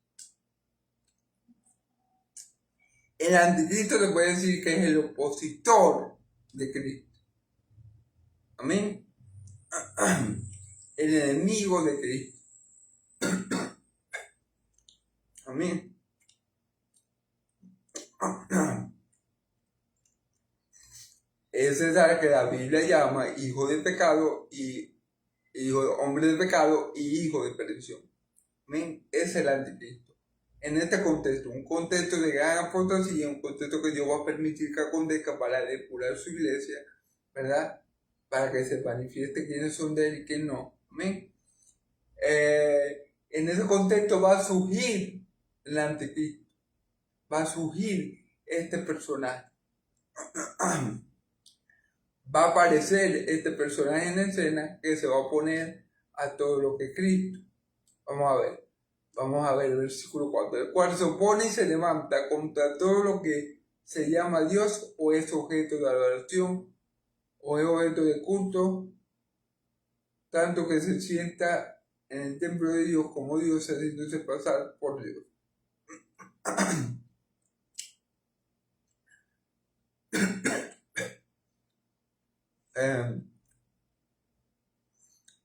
El anticristo se puede decir que es el opositor de Cristo. Amén. El enemigo de Cristo. Amén. Ese es el que la Biblia llama hijo de pecado y hombre de pecado y hijo de perdición. Amén. Es el anticristo. En este contexto, un contexto de gran apostasía, un contexto que Dios va a permitir que acontezca para depurar su iglesia, ¿verdad? Para que se manifieste quiénes son de él y quiénes no. Amén. En ese contexto va a surgir el anticristo. Va a surgir este personaje. Va a aparecer este personaje en escena que se va a oponer a todo lo que es Cristo. Vamos a ver el versículo 4. El cual se opone y se levanta contra todo lo que se llama Dios o es objeto de adoración o es objeto de culto, tanto que se sienta en el templo de Dios como Dios, haciéndose pasar por Dios.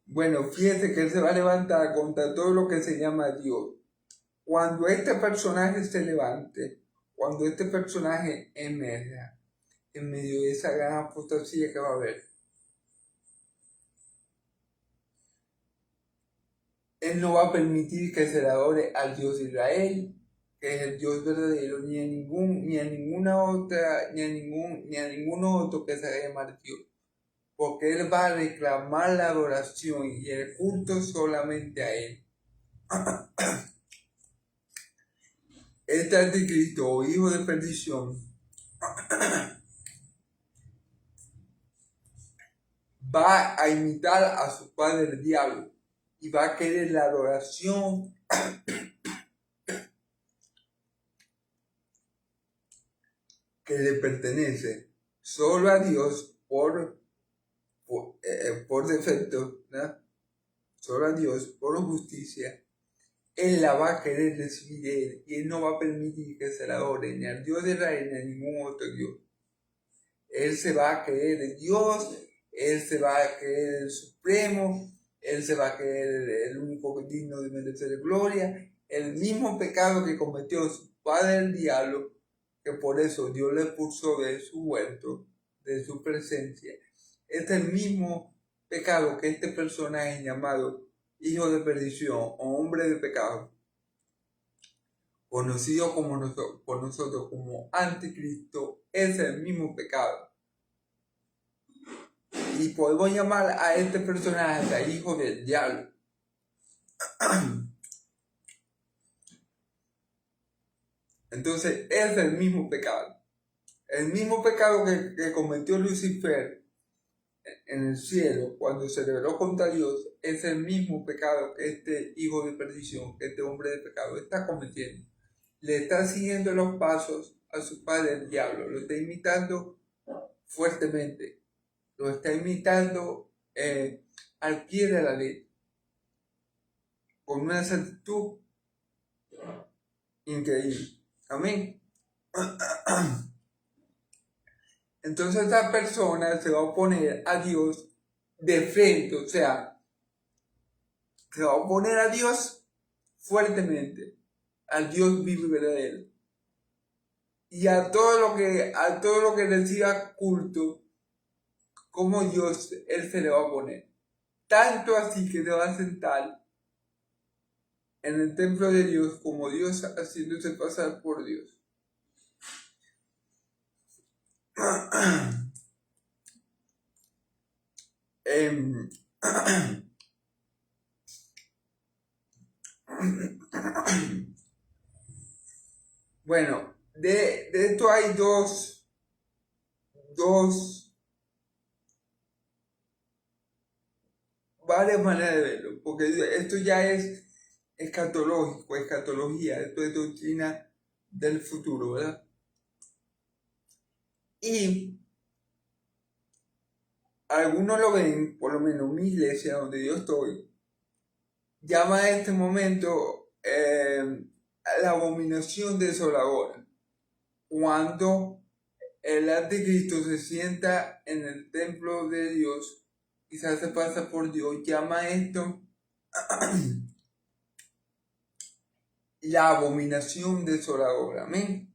Bueno, fíjate que él se va a levantar contra todo lo que se llama Dios. Cuando este personaje se levante, cuando este personaje emerja en medio de esa gran apostasía que va a haber, él no va a permitir que se le adore al Dios de Israel, que es el Dios verdadero, ni a ninguno otro que se haga llamar Dios. Porque él va a reclamar la adoración y el culto solamente a él. Este anticristo o hijo de perdición va a imitar a su padre el diablo y va a querer la adoración que le pertenece solo a Dios por defecto, ¿no? Solo a Dios por justicia. Él la va a querer recibir de él y él no va a permitir que se la adore ni al Dios de Israel ni a ningún otro Dios. Él se va a creer el Dios, él se va a creer el Supremo, él se va a creer el único digno de merecer gloria, el mismo pecado que cometió su padre el diablo, que por eso Dios le expulsó de su huerto, de su presencia. Es el mismo pecado que este personaje llamado hijo de perdición o hombre de pecado, conocido por nosotros como anticristo, es el mismo pecado. Y podemos llamar a este personaje el hijo del diablo. Entonces es el mismo pecado. El mismo pecado que cometió Lucifer en el cielo cuando se rebeló contra Dios es el mismo pecado que este hijo de perdición, que este hombre de pecado está cometiendo. Le está siguiendo los pasos a su padre el diablo, lo está imitando fuertemente, lo está imitando al pie de la ley, con una exactitud increíble. Amén. Entonces esa persona se va a oponer a Dios de frente, o sea, se va a oponer a Dios fuertemente, al Dios vivo y verdadero. Y a todo lo que reciba culto como Dios, él se le va a oponer. Tanto así que se va a sentar en el templo de Dios como Dios, haciéndose pasar por Dios. Bueno, de esto hay varias maneras de verlo, porque esto ya es escatología, esto es doctrina del futuro, ¿verdad? Y algunos lo ven, por lo menos mi iglesia, donde yo estoy, llama a este momento la abominación desoladora, cuando el anticristo se sienta en el templo de Dios, quizás se pasa por Dios, llama esto la abominación desoladora. Amén.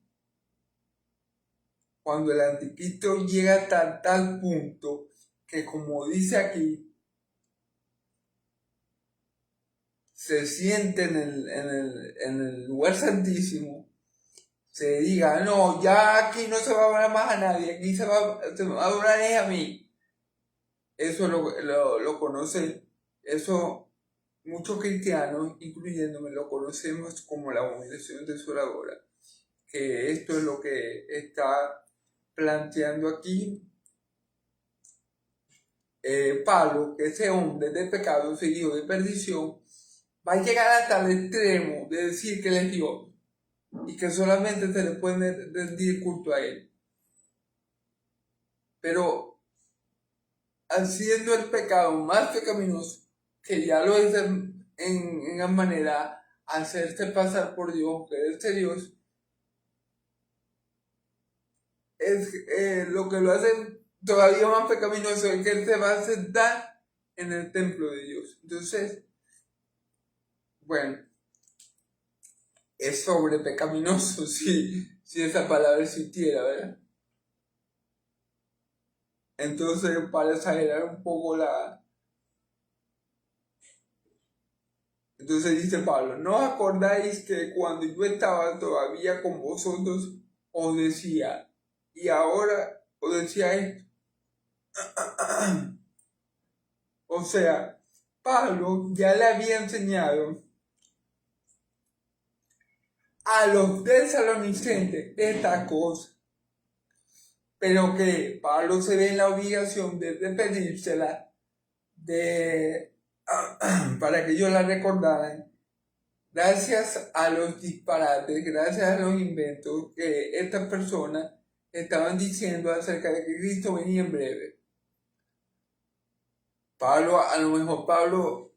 Cuando el anticristo llega hasta tal punto que, como dice aquí, se siente en el lugar santísimo, se diga, no, ya aquí no se va a adorar más a nadie, aquí se va a adorar a mí. Eso lo conocen, eso muchos cristianos, incluyéndome, lo conocemos como la abominación desoladora, que esto es lo que está planteando aquí Pablo, que ese hombre de pecado seguido de perdición va a llegar hasta el extremo de decir que él es Dios y que solamente se le puede rendir culto a él. Pero haciendo el pecado más pecaminoso, que ya lo es en gran manera, hacerse pasar por Dios, creerse Dios, es lo que lo hace todavía más pecaminoso, es que él se va a sentar en el templo de Dios. Entonces, bueno, es sobre pecaminoso si esa palabra existiera, ¿verdad? Entonces, para exagerar un poco Entonces dice Pablo, ¿no os acordáis que cuando yo estaba todavía con vosotros os decía, y ahora os decía esto? O sea, Pablo ya le había enseñado a los tesalonicenses esta cosa, pero que Pablo se ve en la obligación de pedírsela para que ellos la recordaran, gracias a los disparates, gracias a los inventos que estas personas estaban diciendo acerca de que Cristo venía en breve. Pablo, a lo mejor Pablo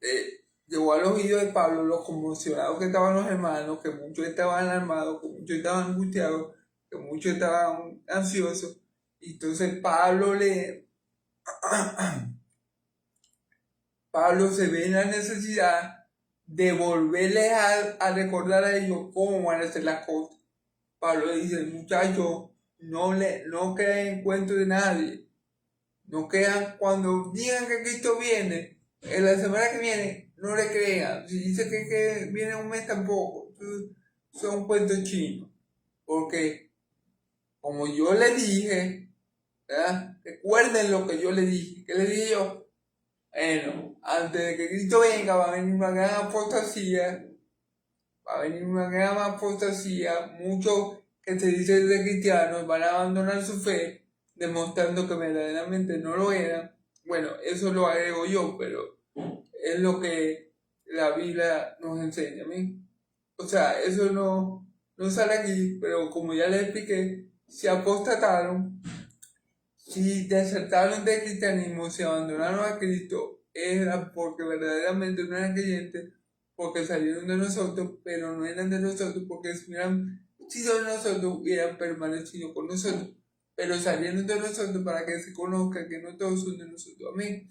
llegó al oído de Pablo los conmocionados que estaban los hermanos, que muchos estaban alarmados, que muchos estaban angustiados, que muchos estaban ansiosos. Y entonces Pablo se ve en la necesidad de volverles a recordar a ellos cómo van a hacer las cosas. Pablo le dice, muchachos, no crean en cuentos de nadie. No crean, cuando digan que Cristo viene, en la semana que viene, no le crean. Si dice que viene un mes tampoco, son cuentos chinos. Porque, como yo le dije, ¿verdad? Recuerden lo que yo le dije. ¿Qué le dije yo? Bueno, antes de que Cristo venga va a venir una gran apostasía, muchos que se dicen de cristianos van a abandonar su fe, demostrando que verdaderamente no lo eran. Bueno, eso lo agrego yo, pero es lo que la Biblia nos enseña, ¿sí? O sea, eso no no sale aquí, pero como ya les expliqué, si apostataron, si desertaron del cristianismo, si abandonaron a Cristo, era porque verdaderamente no eran creyentes, porque salieron de nosotros, pero no eran de nosotros, porque si hubieran sido de nosotros, hubieran permanecido con nosotros, pero salieron de nosotros para que se conozca que no todos son de nosotros. Amén.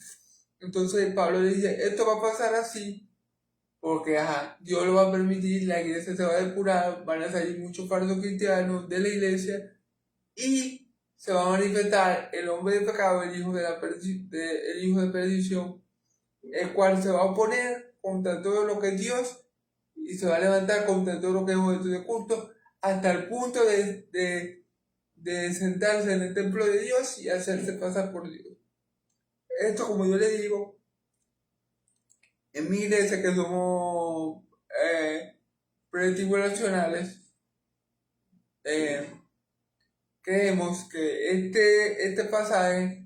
Entonces Pablo le dice, esto va a pasar así, porque Dios lo va a permitir, la iglesia se va a depurar, van a salir muchos falsos cristianos de la iglesia y se va a manifestar el hombre de pecado, el hijo el hijo de perdición, el cual se va a oponer contra todo lo que es Dios y se va a levantar contra todo lo que es objeto de culto hasta el punto de sentarse en el templo de Dios y hacerse pasar por Dios. Esto, como yo le digo, en mi iglesia que somos pretribulacionales, creemos que este pasaje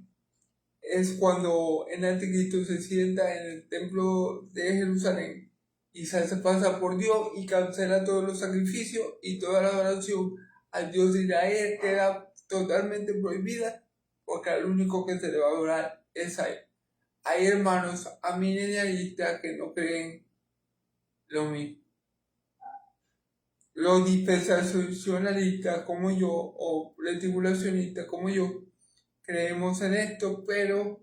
es cuando el anticristo se sienta en el templo de Jerusalén y se hace pasar por Dios y cancela todos los sacrificios y toda la adoración al Dios de Israel queda totalmente prohibida porque al único que se le va a adorar es a él. Hay hermanos amilenialistas que no creen lo mismo. Los dispensacionalistas como yo o retribulacionistas como yo creemos en esto, pero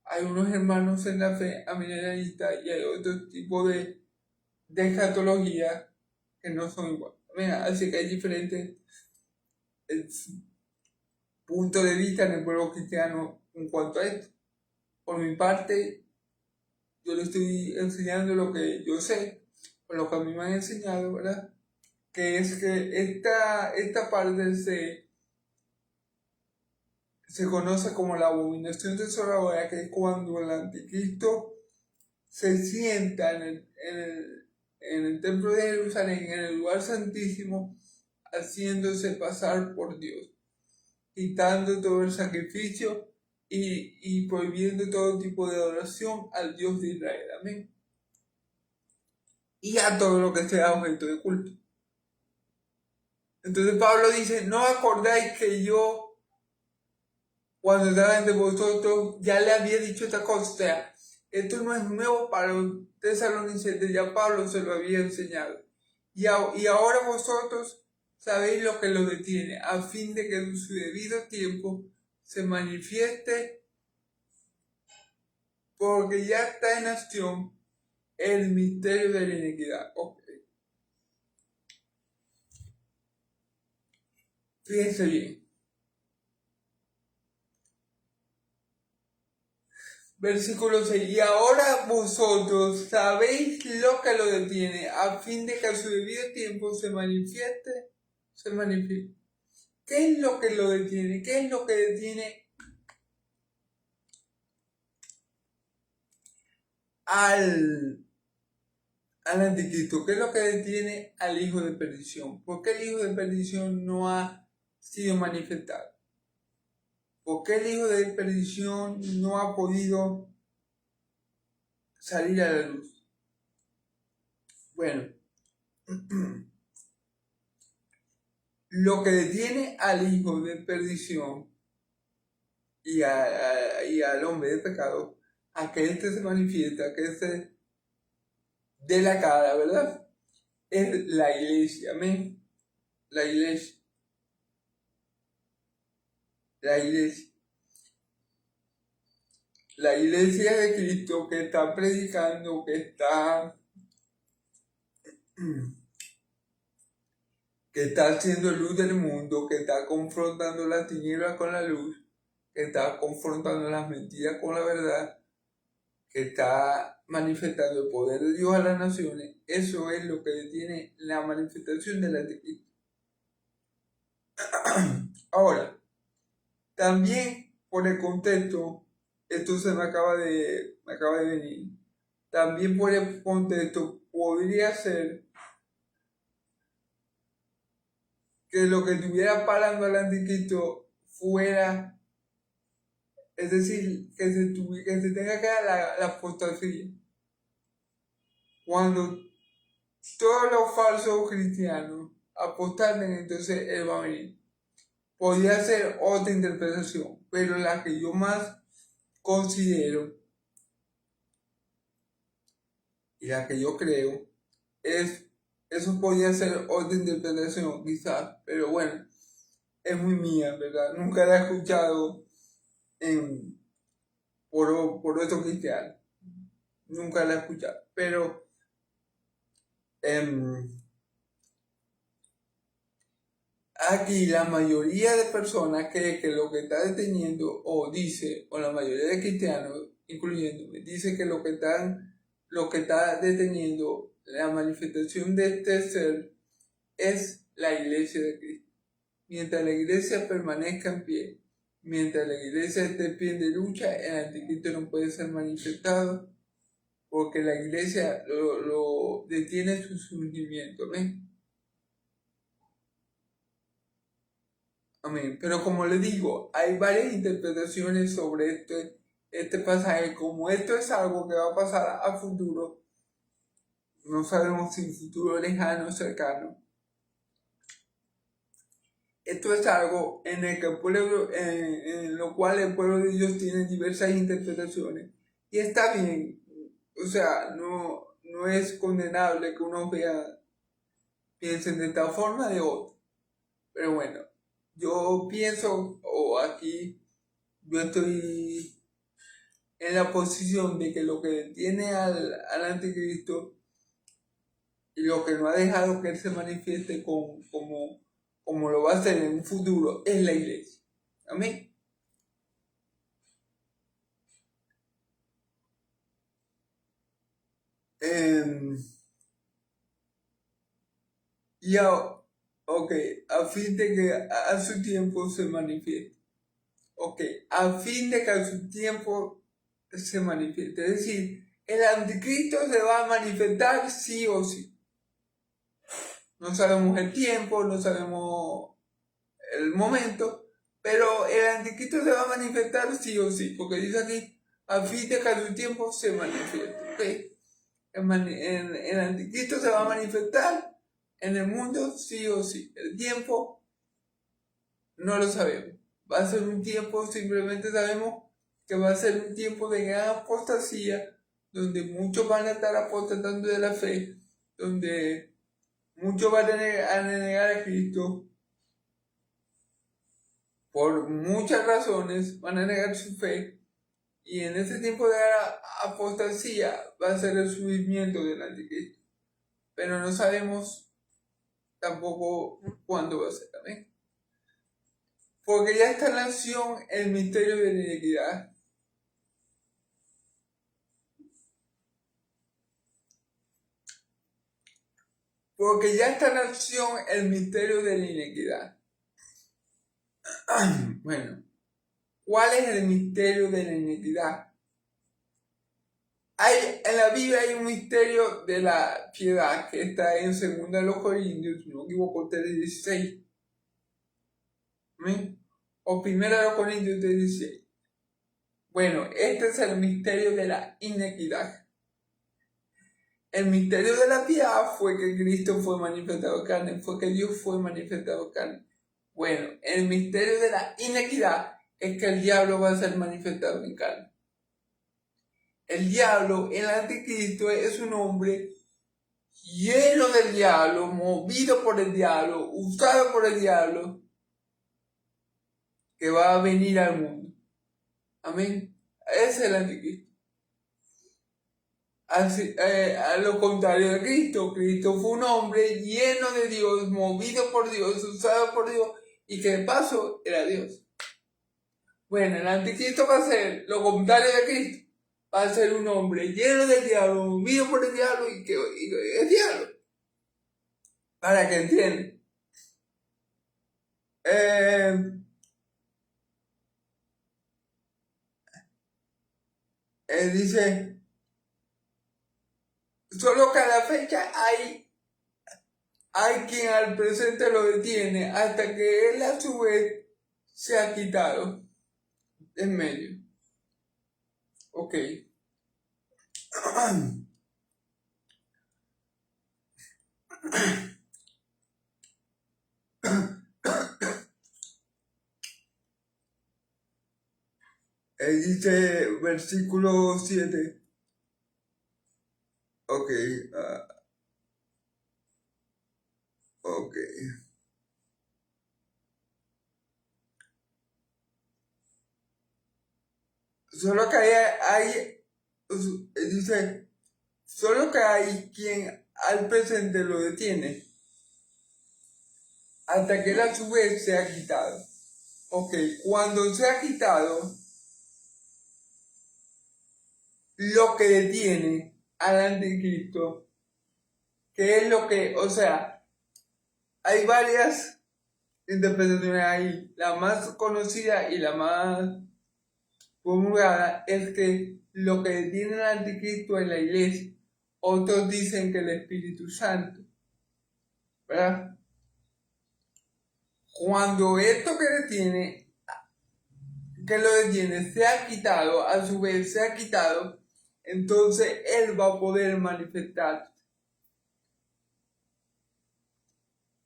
hay unos hermanos en la fe amilenialistas y hay otro tipo de escatología que no son iguales. Así que hay diferentes puntos de vista en el pueblo cristiano en cuanto a esto. Por mi parte, yo le estoy enseñando lo que yo sé, por lo que a mí me han enseñado, ¿verdad? Que es que esta parte se conoce como la abominación desoladora, que es cuando el anticristo se sienta en el templo de Jerusalén, en el lugar santísimo, haciéndose pasar por Dios, quitando todo el sacrificio y prohibiendo todo tipo de adoración al Dios de Israel. Amén. Y a todo lo que sea objeto de culto. Entonces Pablo dice, ¿no acordáis que yo, cuando estaba entre vosotros, ya le había dicho esta cosa? O sea, esto no es nuevo para los tesalonicenses, ya Pablo se lo había enseñado. Y ahora vosotros sabéis lo que lo detiene, a fin de que en su debido tiempo se manifieste, porque ya está en acción el misterio de la iniquidad. Okay. Fíjense bien. Versículo 6. Y ahora vosotros sabéis lo que lo detiene, a fin de que a su debido tiempo se manifieste. ¿Qué es lo que lo detiene? ¿Qué es lo que detiene al anticristo? ¿Qué es lo que detiene al hijo de perdición? ¿Por qué el hijo de perdición no ha sido manifestado? ¿Por qué el hijo de perdición no ha podido salir a la luz? Bueno, lo que detiene al hijo de perdición y al hombre de pecado, a que éste se manifiesta, que éste dé la cara, ¿verdad? Es la iglesia, amén. La iglesia. La iglesia. La iglesia de Cristo que está predicando, que está haciendo luz del mundo, que está confrontando las tinieblas con la luz, que está confrontando las mentiras con la verdad, que está manifestando el poder de Dios a las naciones. Eso es lo que detiene la manifestación del anticristo. Ahora, también por el contexto, esto se me acaba de venir, también por el contexto podría ser que lo que estuviera parando al anticristo fuera, es decir, que se tenga que dar la apostasía. Cuando todos los falsos cristianos apostar, entonces él va a venir. Podría ser otra interpretación, pero la que yo más considero y la que yo creo es, eso podría ser otra interpretación quizás, pero bueno, es muy mía, ¿verdad? Nunca la he escuchado por otro cristiano, nunca la he escuchado, pero aquí la mayoría de personas cree que lo que está deteniendo, o dice, o la mayoría de cristianos, incluyéndome, dice que lo que está deteniendo la manifestación de este ser es la iglesia de Cristo. Mientras la iglesia permanezca en pie, mientras la iglesia esté en pie de lucha, el anticristo no puede ser manifestado porque la iglesia lo detiene su surgimiento. ¿Ven? Amén. Pero como le digo, hay varias interpretaciones sobre este pasaje. Como esto es algo que va a pasar a futuro, no sabemos si futuro lejano o cercano. Esto es algo en el que el pueblo, en lo cual el pueblo de Dios tiene diversas interpretaciones. Y está bien. O sea, no es condenable que uno piensen de tal forma de otra. Pero bueno, yo pienso, o aquí yo estoy en la posición de que lo que detiene al anticristo y lo que no ha dejado que él se manifieste como lo va a hacer en un futuro es la iglesia. Amén. Y ok, a fin de que a su tiempo se manifieste. Ok, a fin de que a su tiempo se manifieste. Es decir, el anticristo se va a manifestar sí o sí. No sabemos el tiempo, no sabemos el momento, pero el anticristo se va a manifestar sí o sí, porque dice aquí, a fin de que a su tiempo se manifieste. ¿Okay? El anticristo se va a manifestar en el mundo sí o sí. El tiempo no lo sabemos. Va a ser un tiempo, simplemente sabemos que va a ser un tiempo de gran apostasía, donde muchos van a estar apostatando de la fe, donde muchos van a negar a Cristo por muchas razones, van a negar su fe, y en ese tiempo de apostasía va a ser el surgimiento del anticristo. Pero no sabemos tampoco cuándo va a ser. ¿Amén? Porque ya está en la acción el misterio de la iniquidad. Porque ya está en acción el misterio de la iniquidad. Bueno, ¿cuál es el misterio de la iniquidad? En la Biblia hay un misterio de la piedad que está en 2 Corintios, si no me equivoco, 3:16. ¿Sí? O 1 Corintios 3:16. Bueno, este es el misterio de la inequidad. El misterio de la piedad fue que Cristo fue manifestado en carne, fue que Dios fue manifestado en carne. Bueno, el misterio de la inequidad es que el diablo va a ser manifestado en carne. El diablo, el anticristo, es un hombre lleno del diablo, movido por el diablo, usado por el diablo, que va a venir al mundo. Amén. Ese es el anticristo. Así, a lo contrario de Cristo, Cristo fue un hombre lleno de Dios, movido por Dios, usado por Dios, y que de paso era Dios. Bueno, el anticristo va a ser lo contrario de Cristo. Va a ser un hombre lleno del diablo, movido por el diablo y que es diablo. Para que entiendan. Dice, solo que a la fecha hay quien al presente lo detiene hasta que él a su vez se ha quitado en medio. Ok. Dice versículo 7. Ok. Ok. Solo que dice, solo que hay quien al presente lo detiene, hasta que él a su vez se ha quitado. Ok, cuando se ha quitado, lo que detiene al anticristo, que es lo que, o sea, hay varias interpretaciones ahí. La más conocida y la más promulgada es que lo que detiene al anticristo es la iglesia. Otros dicen que el Espíritu Santo, ¿verdad? Cuando esto que lo detiene, se ha quitado, a su vez se ha quitado, entonces él va a poder manifestar.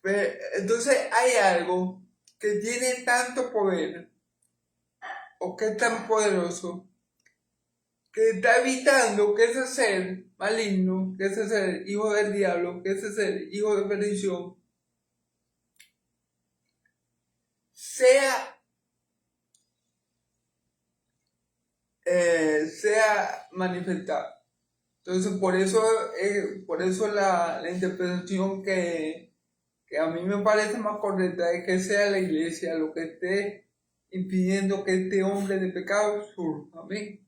Pero, entonces hay algo que tiene tanto poder, o que es tan poderoso, que está evitando que ese ser maligno, que ese ser hijo del diablo, que ese ser hijo de perdición, sea manifestado. Entonces, por eso la interpretación que a mí me parece más correcta es que sea la iglesia lo que esté impidiendo que este hombre de pecado surja. Amén.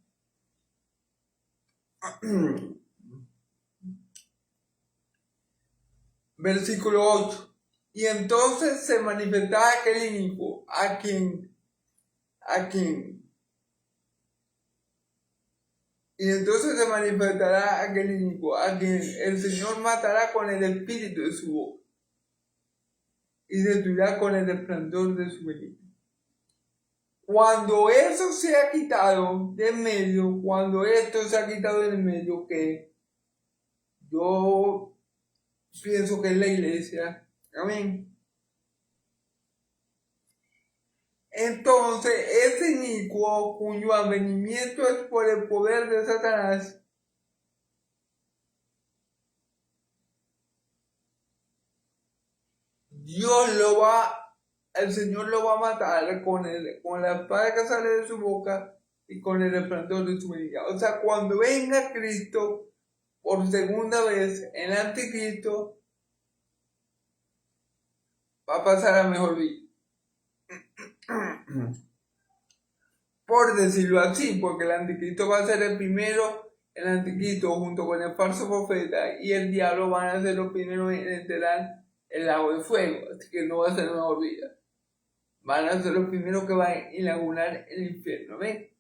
Versículo 8. Y entonces se manifestará aquel inicuo a quien, y entonces se manifestará aquel inicuo a quien el Señor matará con el espíritu de su boca y destruirá con el resplandor de su venida. Cuando eso se ha quitado de en medio, cuando esto se ha quitado de en medio, que yo pienso que es la iglesia, amén. Entonces, ese inicuo cuyo avenimiento es por el poder de Satanás, el Señor lo va a matar con la espada que sale de su boca y con el resplandor de su venida. O sea, cuando venga Cristo por segunda vez, el anticristo va a pasar a mejor vida. Por decirlo así, porque el anticristo va a ser el primero, el anticristo junto con el falso profeta y el diablo van a ser los primeros en enterar el lago de fuego, así que no va a ser mejor vida. Van a ser los primeros que van a inaugurar el infierno, ¿ven?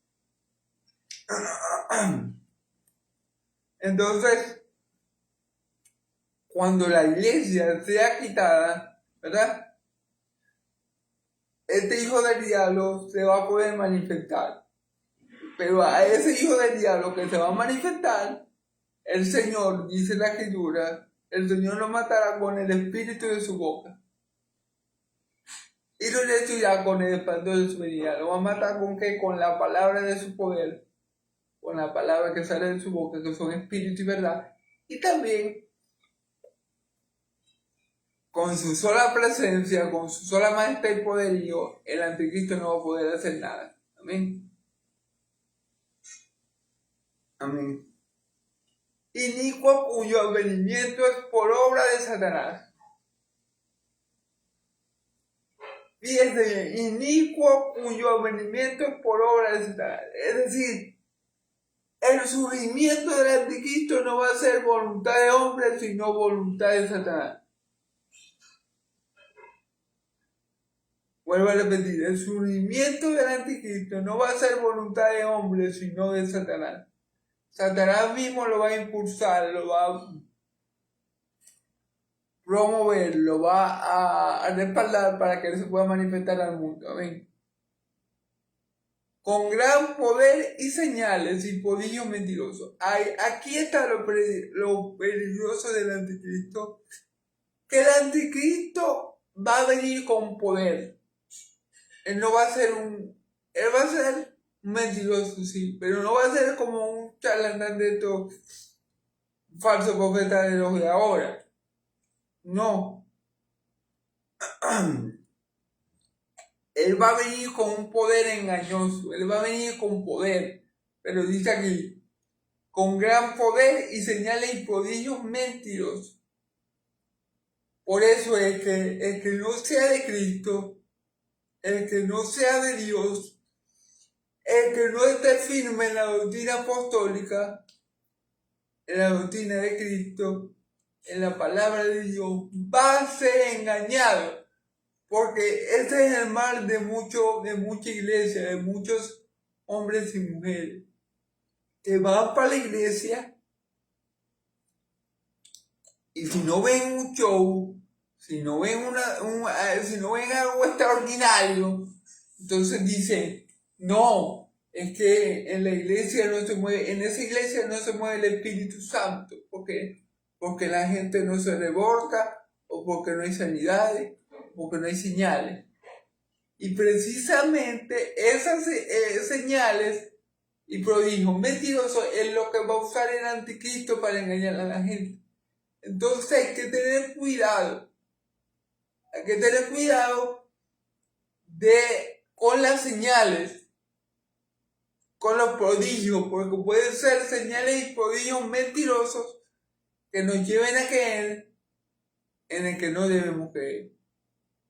Entonces, cuando la iglesia sea quitada, ¿verdad? Este hijo del diablo se va a poder manifestar. Pero a ese hijo del diablo que se va a manifestar, el Señor, dice la Escritura, el Señor lo matará con el espíritu de su boca. Y lo destruirá con el resplandor de su venida. Lo va a matar con qué? Con la palabra de su poder. Con la palabra que sale de su boca, que son espíritu y verdad. Y también con su sola presencia, con su sola majestad y poderío, el anticristo no va a poder hacer nada. Amén. Amén. Inicuo cuyo advenimiento es por obra de Satanás. Fíjense bien, inicuo cuyo advenimiento es por obra de Satanás. Es decir, el surgimiento del anticristo no va a ser voluntad de hombre, sino voluntad de Satanás. Vuelvo a repetir, el surgimiento del anticristo no va a ser voluntad de hombre, sino de Satanás. Satanás mismo lo va a impulsar, lo va a promover, lo va a respaldar para que él se pueda manifestar al mundo. Amén. Con gran poder y señales y prodigios mentirosos. Aquí está lo peligroso del anticristo. Que el anticristo va a venir con poder. Él no va a ser él va a ser un mentiroso, sí, pero no va a ser como un charlatán de estos falsos profetas de los de ahora. No. Él va a venir con un poder engañoso, él va a venir con poder, pero dice aquí, con gran poder y señales y prodigios mentirosos. Por eso el que no sea de Cristo, el que no sea de Dios, el que no esté firme en la doctrina apostólica, en la doctrina de Cristo, en la palabra de Dios, va a ser engañado. Porque este es el mal de mucha iglesia, de muchos hombres y mujeres, que van para la iglesia y si no ven un show, si no ven si no ven algo extraordinario, entonces dicen, no, es que en la iglesia no se mueve, en esa iglesia no se mueve el Espíritu Santo, porque la gente no se revolca, o porque no hay sanidades, o porque no hay señales. Y precisamente esas señales y prodigios mentirosos es lo que va a usar el anticristo para engañar a la gente. Entonces hay que tener cuidado. Hay que tener cuidado con las señales, con los prodigios, porque pueden ser señales y prodigios mentirosos que nos lleven a creer en el que no debemos creer.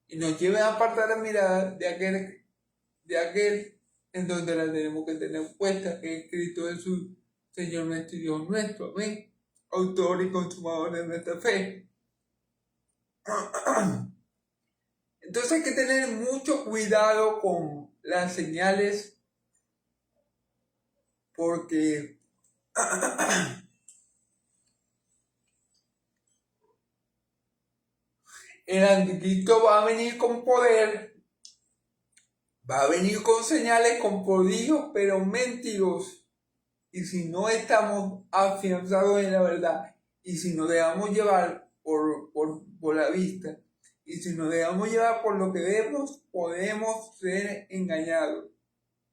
Y nos lleven a apartar la mirada de aquel en donde la tenemos que tener puesta, que es Cristo Jesús, Señor nuestro y Dios nuestro, amén, autor y consumador de nuestra fe. Entonces hay que tener mucho cuidado con las señales, porque el anticristo va a venir con poder, va a venir con señales, con prodigios, pero mentirosos. Y si no estamos afianzados en la verdad, y si nos dejamos llevar por la vista, y si nos dejamos llevar por lo que vemos, podemos ser engañados.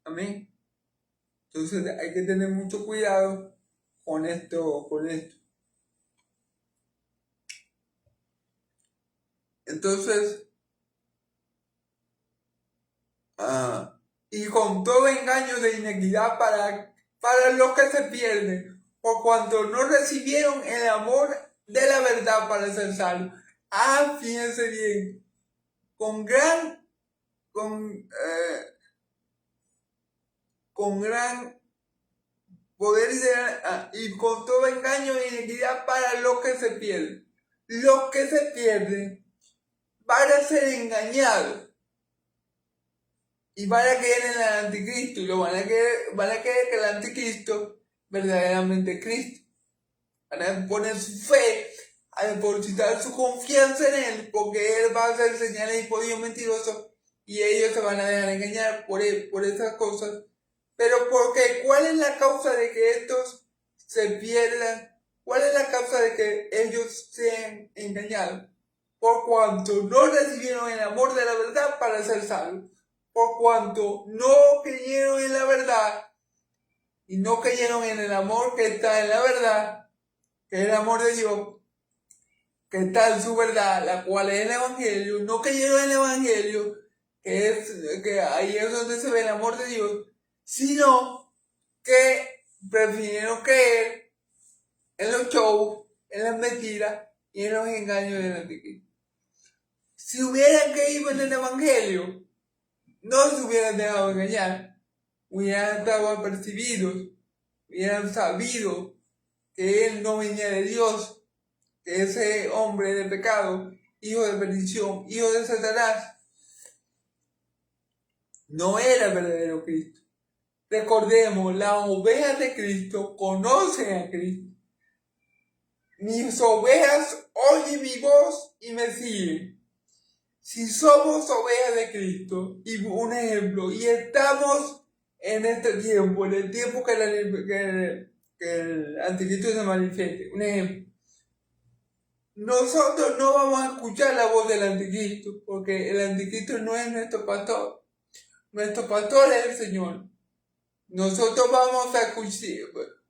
Amén. Entonces hay que tener mucho cuidado con esto. Entonces, y con todo engaño de inequidad para los que se pierden, por cuanto no recibieron el amor de la verdad para ser salvos. Fíjense bien, con gran poder y con todo engaño e inequidad para los que se pierden. Los que se pierden van a ser engañados y van a creer en el anticristo y van a creer que el anticristo verdaderamente es Cristo. Van a poner su fe, a depositar su confianza en él, porque él va a hacer señales y prodigios mentirosos y ellos se van a dejar engañar por esas cosas. Pero ¿por qué? ¿Cuál es la causa de que estos se pierdan? ¿Cuál es la causa de que ellos sean engañados? Por cuanto no recibieron el amor de la verdad para ser salvos. Por cuanto no creyeron en la verdad y no creyeron en el amor que está en la verdad, que es el amor de Dios, que está en su verdad, la cual es el Evangelio, no creyeron en el Evangelio, que ahí es donde se ve el amor de Dios, sino que prefirieron creer en los shows, en las mentiras y en los engaños del anticristo. Si hubieran creído en el Evangelio, no se hubieran dejado engañar, hubieran estado apercibidos, hubieran sabido que él no venía de Dios, que ese hombre de pecado, hijo de perdición, hijo de Satanás, no era el verdadero Cristo. Recordemos, las ovejas de Cristo conocen a Cristo. Mis ovejas oyen mi voz y me siguen. Si somos ovejas de Cristo, y un ejemplo, y estamos en este tiempo, en el tiempo que el anticristo se manifieste, un ejemplo, nosotros no vamos a escuchar la voz del anticristo, porque el anticristo no es nuestro pastor. Nuestro pastor es el Señor. Nosotros vamos a escuchar,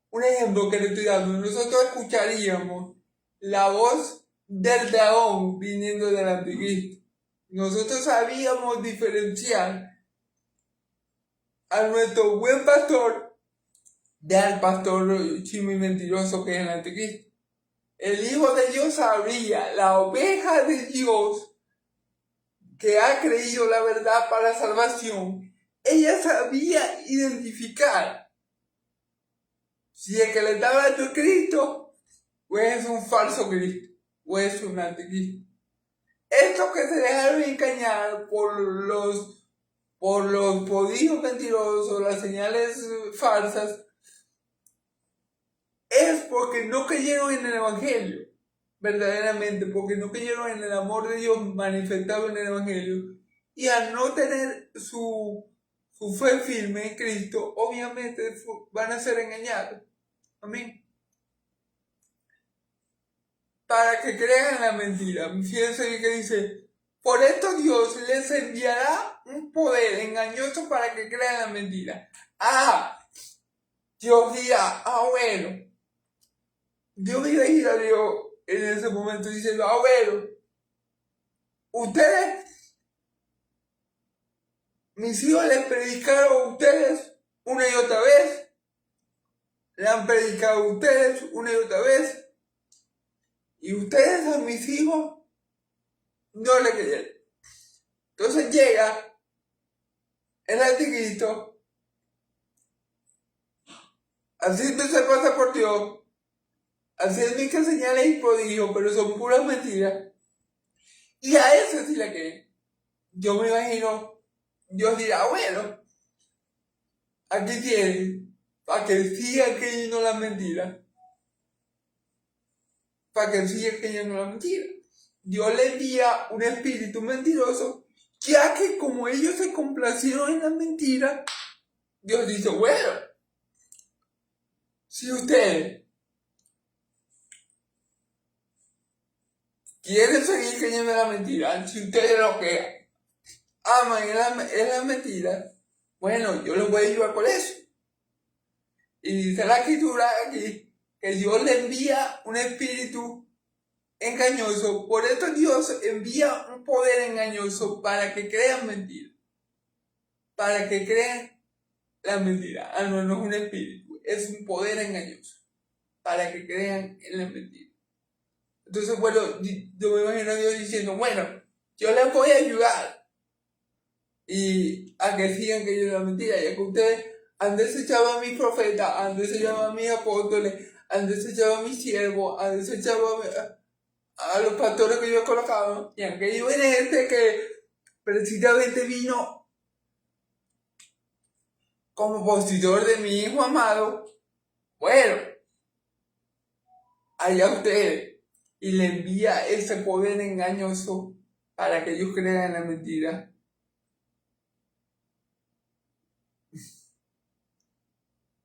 un ejemplo que le estoy dando, nosotros escucharíamos la voz del dragón viniendo del anticristo. Nosotros sabíamos diferenciar a nuestro buen pastor del pastor chimo y mentiroso que es el anticristo. El Hijo de Dios sabría, la oveja de Dios que ha creído la verdad para salvación, ella sabía identificar si el que le está hablando es Cristo, o es un falso Cristo, o es un anticristo. Estos que se dejaron engañar por los prodigios mentirosos, las señales falsas, es porque no creyeron en el Evangelio, verdaderamente, porque no creyeron en el amor de Dios manifestado en el Evangelio, y al no tener su fe firme en Cristo, obviamente van a ser engañados. Amén. Para que crean en la mentira. Fíjense bien que dice, por esto Dios les enviará un poder engañoso para que crean en la mentira. Dios dirá, bueno. Dios iba a ir a Dios en ese momento diciendo, bueno, ustedes, mis hijos les predicaron a ustedes una y otra vez, le han predicado a ustedes una y otra vez, y ustedes a mis hijos no le creyeron. Entonces llega el anticristo, haciéndose pasar por Dios, haciendo que señales y prodigios, pero son puras mentiras, y a eso sí le creen. Yo me imagino, Dios dirá, bueno, aquí tienen, para que sigan creyendo las mentiras. Para que sigan creyendo las mentiras. Dios le envía un espíritu mentiroso, ya que como ellos se complacieron en las mentiras, Dios dice, bueno, si ustedes quieren seguir creyendo en la mentira, si ustedes lo que aman en la mentira, bueno, yo les voy a ayudar con eso. Y dice la escritura aquí que Dios le envía un espíritu engañoso. Por esto Dios envía un poder engañoso para que crean mentiras. Para que crean la mentira. No es un espíritu, es un poder engañoso. Para que crean en la mentira. Entonces, bueno, yo me imagino a Dios diciendo, bueno, yo les voy a ayudar. Y a que sigan creyendo la mentira. Ya que ustedes han desechado a mis profetas, han desechado a mis apóstoles, han desechado a mis siervos, han desechado a los pastores que yo he colocado, y aunque yo viene gente que precisamente vino como opositor de mi hijo amado, bueno, allá ustedes, y le envía ese poder engañoso para que ellos crean en la mentira.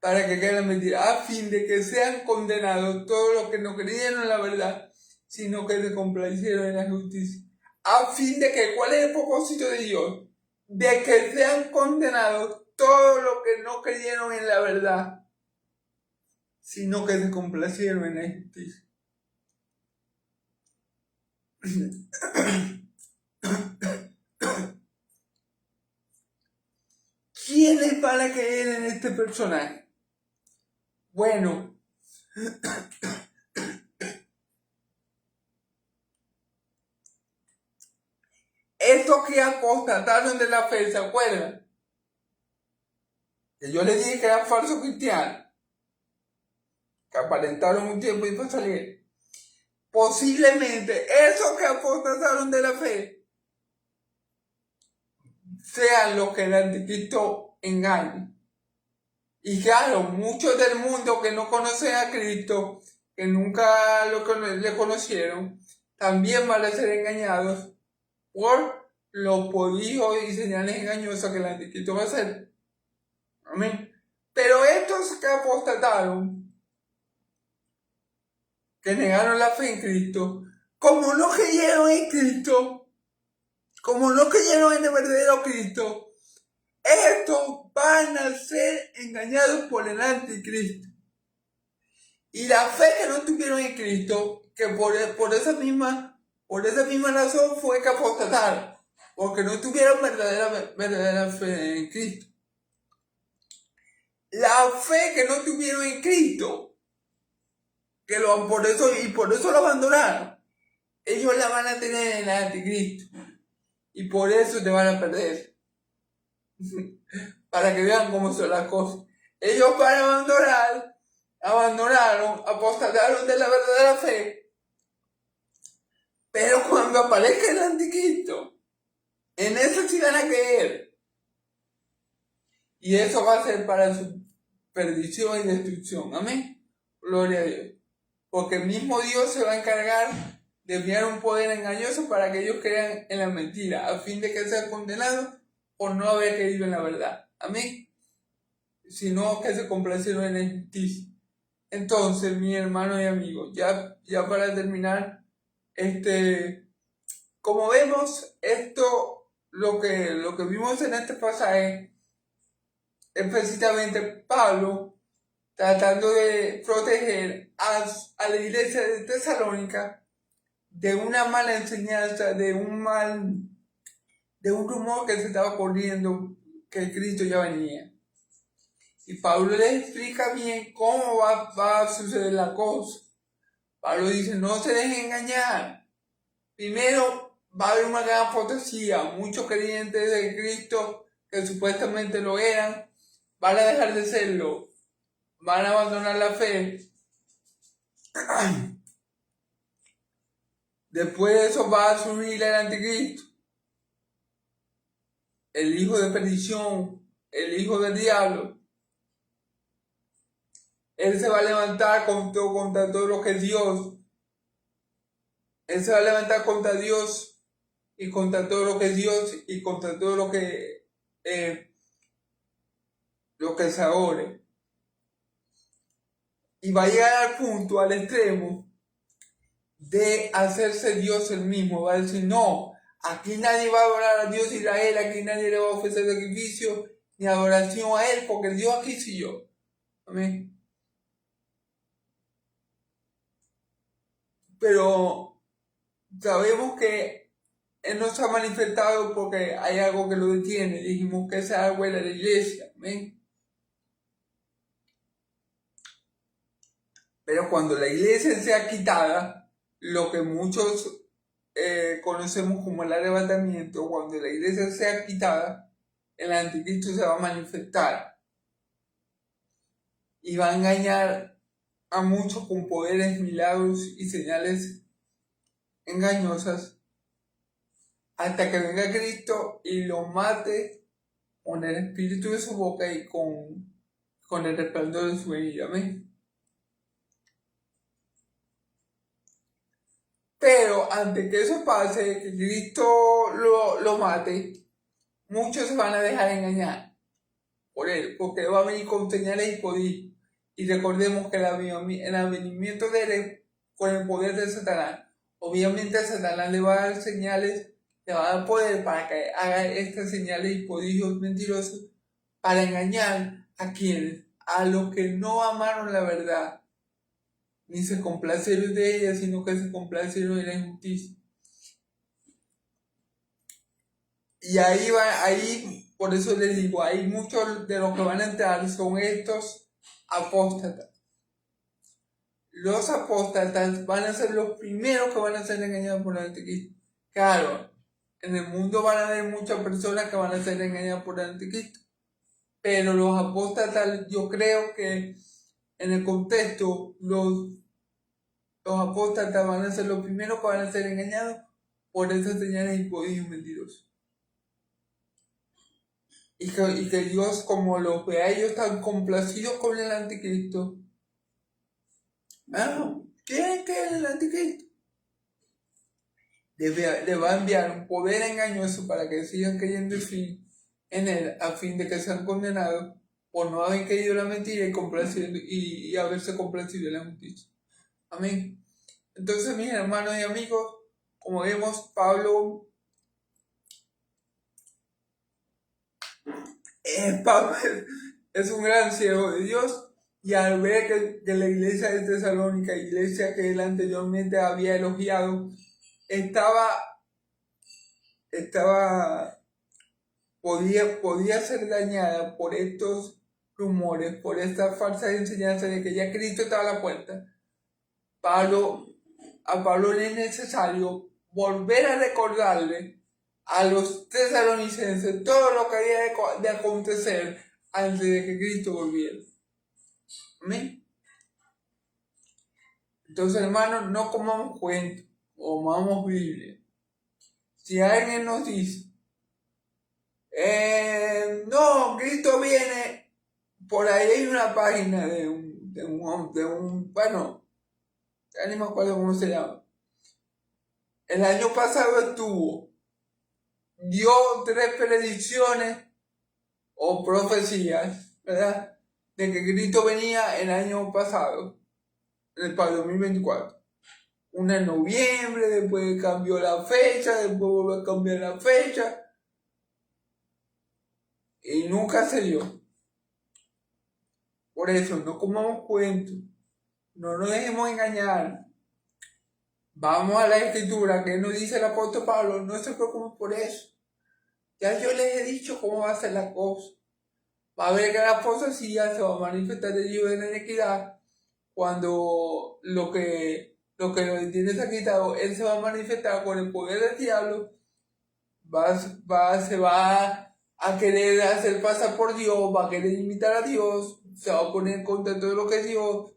Para que crean en la mentira, a fin de que sean condenados todos los que no creyeron en la verdad, sino que se complacieron en la justicia. A fin de que, ¿cuál es el propósito de Dios? De que sean condenados todos los que no creyeron en la verdad, sino que se complacieron en la justicia. ¿Quiénes van a creer en este personaje? Bueno, estos que apostataron de la fe, ¿se acuerdan? Que yo les dije que eran falsos cristianos, que aparentaron un tiempo y después salieron. Posiblemente esos que apostataron de la fe sean los que el anticristo engaña. Y claro, muchos del mundo que no conocen a Cristo, que nunca le conocieron, también van a ser engañados por los prodigios y señales engañosas que el anticristo va a hacer. Amén. Pero estos que apostataron, que negaron la fe en Cristo, como no creyeron en Cristo, como no creyeron en el verdadero Cristo, estos van a ser engañados por el anticristo. Y la fe que no tuvieron en Cristo, que por esa misma razón fue que apostataron, porque no tuvieron verdadera fe en Cristo. La fe que no tuvieron en Cristo, por eso lo abandonaron, ellos la van a tener en el anticristo. Y por eso te van a perder. Para que vean cómo son las cosas. Ellos van a abandonaron, apostataron de la verdadera fe. Pero cuando aparezca el anticristo, en eso sí van a creer. Y eso va a ser para su perdición y destrucción. Amén. Gloria a Dios. Porque el mismo Dios se va a encargar de enviar un poder engañoso para que ellos crean en la mentira, a fin de que sean condenados por no haber creído en la verdad. Amén. Sino que se complacieron en la injusticia. Entonces, mi hermano y amigo, ya para terminar, como vemos, lo que vimos en este pasaje, es precisamente Pablo tratando de proteger a la iglesia de Tesalónica de una mala enseñanza, de un rumor que se estaba corriendo, que Cristo ya venía. Y Pablo les explica bien cómo va a suceder la cosa. Pablo dice, no se dejen engañar. Primero, va a haber una gran apostasía. Muchos creyentes de Cristo, que supuestamente lo eran, van a dejar de serlo. Van a abandonar la fe. Después de eso va a surgir el anticristo, el hijo de perdición, el hijo del diablo. Él se va a levantar contra todo lo que es Dios. Él se va a levantar contra Dios y contra todo lo que es Dios y contra todo lo que se adore. Y va a llegar al punto, al extremo, de hacerse Dios el mismo. Va a decir, no, aquí nadie va a adorar a Dios Israel, aquí nadie le va a ofrecer sacrificio ni adoración a Él, porque Dios aquí soy yo. Amén. Pero sabemos que Él no se ha manifestado porque hay algo que lo detiene. Dijimos que ese algo era la iglesia. Amén. Pero cuando la iglesia sea quitada, lo que muchos conocemos como el arrebatamiento, cuando la iglesia sea quitada, el anticristo se va a manifestar y va a engañar a muchos con poderes, milagros y señales engañosas hasta que venga Cristo y lo mate con el espíritu de su boca y con el resplandor de su venida. Amén. Pero antes que eso pase, que Cristo lo mate, muchos se van a dejar engañar por Él, porque va a venir con señales y prodigios. Y recordemos que el avenimiento de Él es con el poder de Satanás. Obviamente a Satanás le va a dar señales, le va a dar poder para que haga estas señales y prodigios mentirosos para engañar a quienes, a los que no amaron la verdad, ni se complacieron de ella, sino que se complacieron de la injusticia. Y ahí, por eso les digo, hay muchos de los que van a entrar son estos apóstatas. Los apóstatas van a ser los primeros que van a ser engañados por el anticristo. Claro, en el mundo van a haber muchas personas que van a ser engañadas por el anticristo. Pero los apóstatas, yo creo que en el contexto, los apóstatas van a ser los primeros que van a ser engañados por esas señales y prodigios mentirosos. Y que Dios, como los ve a ellos tan complacidos con el anticristo, ¿quieren que el anticristo? Le va a enviar un poder engañoso para que sigan creyendo en él, a fin de que sean condenados por no haber creído la mentira y haberse complacido en la justicia. Amén. Entonces, mis hermanos y amigos, como vemos, Pablo es un gran siervo de Dios, y al ver que la iglesia de Tesalónica, iglesia que él anteriormente había elogiado, estaba podía ser dañada por estos rumores, por esta falsa enseñanza de que ya Cristo estaba a la puerta, a Pablo le es necesario volver a recordarle a los tesalonicenses todo lo que había de acontecer antes de que Cristo volviera. ¿Amén? Entonces, hermanos, no comamos cuentos, comamos Biblia. Si alguien nos dice, no, Cristo viene, por ahí hay una página bueno, ya ni me acuerdo cómo se llama. El año pasado dio 3 predicciones o profecías, ¿verdad? De que Cristo venía el año pasado, para el 2024. Una en noviembre, después cambió la fecha, después volvió a cambiar la fecha, y nunca se dio. Por eso, no comamos cuentos, no nos dejemos engañar. Vamos a la escritura, que nos dice el apóstol Pablo, no se preocupen por eso. Ya yo les he dicho cómo va a ser la cosa. Va a haber que la apostasía se va a manifestar el libro de la inequidad cuando lo que lo entiende se ha quitado, él se va a manifestar con el poder del diablo, se va a querer hacer pasar por Dios, va a querer imitar a Dios, se va a poner en contra de todo lo que es Dios.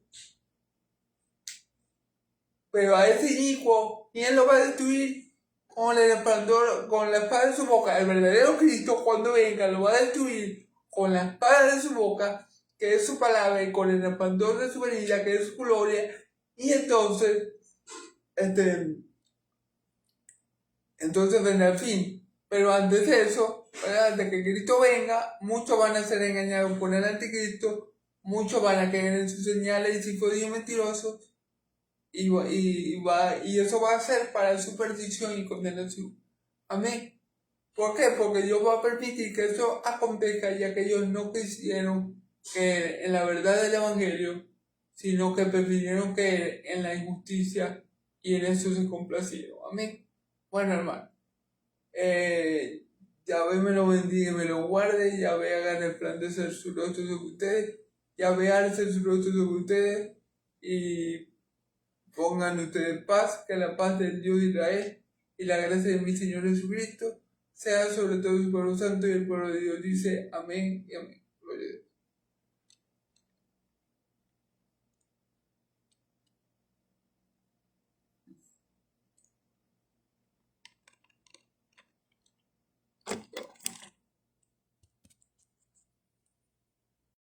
Pero a ese inicuo, ¿quién lo va a destruir? Con la espada de su boca. El verdadero Cristo, cuando venga, lo va a destruir con la espada de su boca, que es su palabra, y con el resplandor de su venida, que es su gloria. Y entonces vendrá el fin. Pero antes de eso, antes de que Cristo venga, muchos van a ser engañados por el anticristo, muchos van a caer en sus señales y psicodías mentirosos, y eso va a ser para su perdición y condenación. Amén. ¿Por qué? Porque Dios va a permitir que eso acontezca, ya que ellos no quisieron creer en la verdad del Evangelio, sino que prefirieron creer en la injusticia, y en eso se complacieron. Amén. Bueno, hermano, Yahvé me lo bendiga y me lo guarde, Yahvé haga resplandecer su rostro sobre ustedes, Yahvé alce su rostro sobre ustedes, y pongan ustedes paz, que la paz del Dios de Israel y la gracia de mi Señor Jesucristo sea sobre todo su pueblo santo, y el pueblo de Dios dice amén y amén. Gloria a Dios.